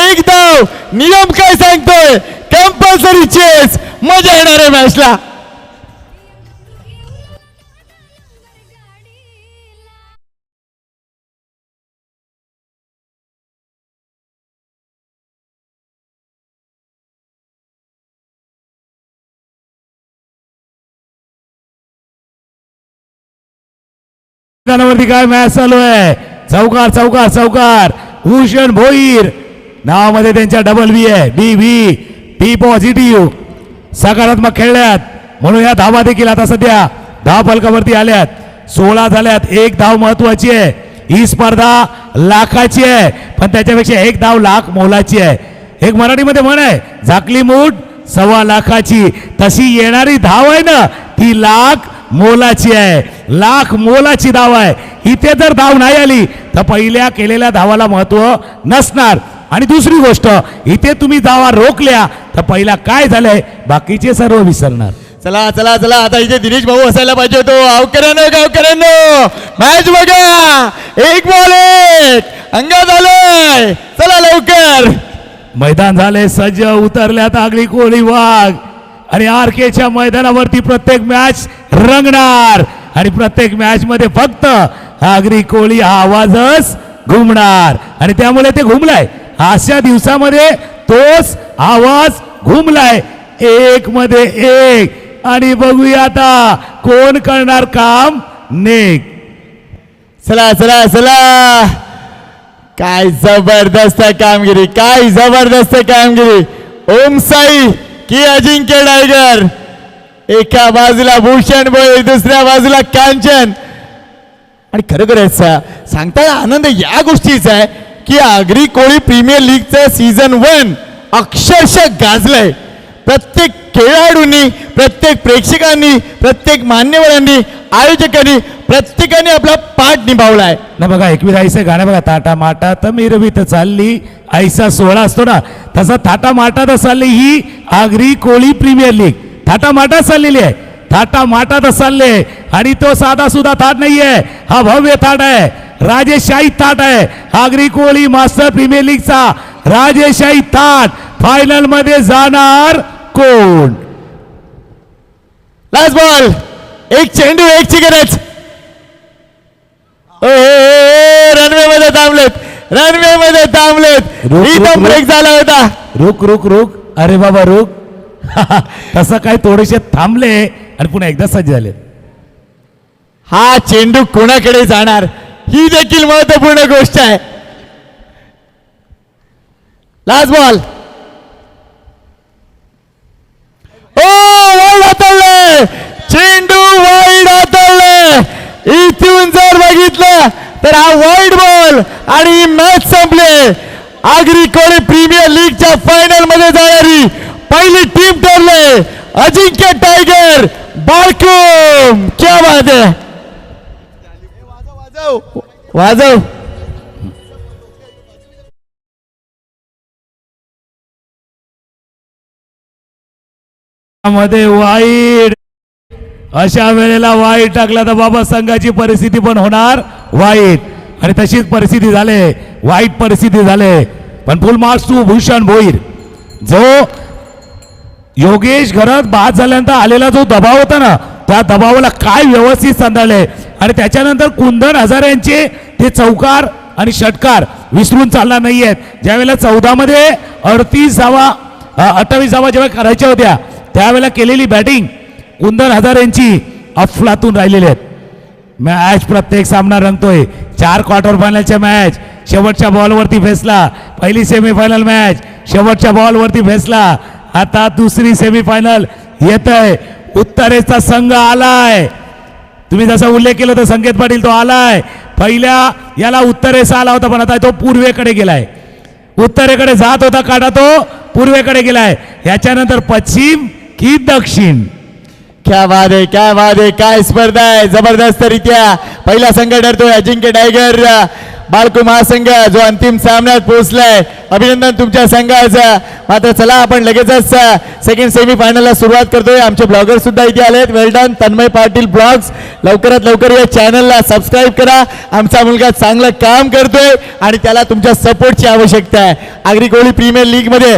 Speaker 2: 1 धाव. नियम काय सांगतोय? Compulsory chess. मजा येणार आहे मॅचला.
Speaker 3: मैदानावरती काय मॅच चालू आहे? चौकार चौकार चौकार. भूषण भोईर नावामध्ये त्यांच्या डबल व्ही आहे. बी व्ही पी पॉझिटिव्ह. सकारात्मक खेळल्यात म्हणून या धावा देखील आता सध्या धाव फलकावरती आल्यात. 16 झाल्यात. 1 धाव महत्वाची आहे. ही स्पर्धा लाखाची आहे पण त्याच्यापेक्षा 1 धाव लाख मोलाची आहे. एक मराठीमध्ये म्हण आहे, झाकली मूठ 1.25 लाखाची. तशी येणारी धाव आहे ना ती लाख मोलाची आहे. लाख मोलाची धाव आहे. इथे जर धाव नाही आली तर पहिल्या केलेल्या धावाला महत्व नसणार. आणि दुसरी गोष्ट, इथे तुम्ही धावा रोखल्या तर पहिला काय झालंय बाकीचे सर्व विसरणार.
Speaker 2: चला चला चला आता इथे दिनेश भाऊ असायला पाहिजे होतो. गावकऱ्यांनो मॅच बघा. 1 बॉल 1 अंगात आलोय. चला लवकर.
Speaker 3: मैदान झाले सज्ज. उतरल्यात आगरी कोळी वाघ आणि आरकेच्या मैदानावरती प्रत्येक मॅच रंगणार आणि प्रत्येक मॅच मध्ये फक्त आगरी कोळी हा आवाजच घुमणार आणि त्यामुळे ते घुमलाय. अशा दिवसामध्ये तोच आवाज घुमलाय. 1 मध्ये 1 आणि बघूया आता कोण करणार काम नेक.
Speaker 2: चला चला चला. काय जबरदस्त कामगिरी. काय जबरदस्त कामगिरी. ओम साई की अजिंक्य टायगर. एका बाजूला भूषण भोईर दुसऱ्या बाजूला कांचन. आणि खरोखरच सांगता आनंद या गोष्टीचा आहे की आगरी कोळी प्रीमियर लीगचं सीझन 1 अक्षरशः गाजलंय. प्रत्येक खेळाडूंनी, प्रत्येक प्रेक्षकांनी, प्रत्येक मान्यवरांनी, आयोजकांनी प्रत्येकाने आपला पाठ निभावलाय.
Speaker 3: ना बघा एकवीर आईचं गाणं बघा. ताटा माटा तर मिरवीत चालली आईचा सोहळा असतो ना तसा थाटा माटात चालली ही आगरी कोळी प्रीमियर लीग. थाटा माटात चाललेली आहे. थाटा माटात चालले आणि तो साधा सुद्धा थाट नाहीये. हा भव्य थाट आहे. राजेशाही थाट आहे. आगरी कोळी मास्टर प्रीमियर लीगचा राजेशाही थाट. फायनल मध्ये जाणार कोण?
Speaker 2: Last ball. 1 चेंडू 1 ची गरज. रनवे मध्ये थांबलेत. रनवे मध्ये थांबलेत. इथं ब्रेक झाला होता.
Speaker 3: रुक रुक रुक. अरे बाबा रुक. तसं काय थोडेसे थांबले आणि पुन्हा एकदा सज्ज झाले.
Speaker 2: हा चेंडू कोणाकडे जाणार ही देखील महत्वपूर्ण गोष्ट आहे. Last ball. ओ वाईड हाताळले. चेंडू वाईड हाताळले. इथून जर बघितलं तर हा वाईड बॉल आणि मॅच संपले. आगरी कोळी प्रीमियर लीगच्या फायनल मध्ये जाणारी पहिली टीम ठरले अजिंक्य टायगर बाळकूम. क्या बात है. वाजव.
Speaker 3: मध्ये वाईट. अशा वेळेला वाईट टाकला तर बाबा संघाची परिस्थिती पण होणार वाईट आणि तशीच परिस्थिती झाले. वाईट परिस्थिती झाले पण फुल मार्क्स टू भूषण भोईर. जो योगेश घरात बाद झाल्यानंतर आलेला जो दबाव होता ना त्या दबावाला काय व्यवस्थित सांभाळले आणि त्याच्यानंतर कुंदन हजारे यांचे ते चौकार आणि षटकार विसरून चालणार नाहीयेत. ज्यावेळेला 14 मध्ये 38 धावा 28 धावा जेव्हा करायच्या होत्या त्यावेळेला केलेली बॅटिंग कुंदन हजारे यांची अफलातून राहिलेली आहेत. मॅच प्रत्येक सामना रंगतोय. 4 क्वार्टर फायनलच्या मॅच शेवटच्या बॉलवरती फेसला. पहिली सेमीफायनल मॅच शेवटच्या बॉलवरती फेसला. आता दुसरी सेमीफायनल येत आहे. उत्तरेचा संघ आलाय. तुम्ही जसा उल्लेख केला तर संकेत पाटील तो आलाय. पहिल्या याला उत्तरेचा आला होता पण आता तो पूर्वेकडे गेलाय. उत्तरेकडे जात होता काढा तो पूर्वेकडे गेलाय. याच्यानंतर पश्चिम की दक्षिण.
Speaker 2: क्या वाद आहे, क्या वाद आहे, काय स्पर्धा आहे जबरदस्त रित्या. पहिला संघ ठरतोय अजिंक्य टायगर बाळकू महासंघ जो अंतिम सामन्यात पोहोचलाय. अभिनंदन तुमच्या संघाचं. मात्र चला आपण लगेचच सेकंड सेमी फायनलला सुरुवात करतोय. आमचे ब्लॉगर सुद्धा इथे आलेत. वेल डन तन्मय पाटील ब्लॉग्स. लवकरात लवकर या चॅनलला सबस्क्राईब करा. आमचा मुलगा चांगलं काम करतोय आणि त्याला तुमच्या सपोर्टची आवश्यकता आहे. आगरी कोळी प्रीमियर लीग मध्ये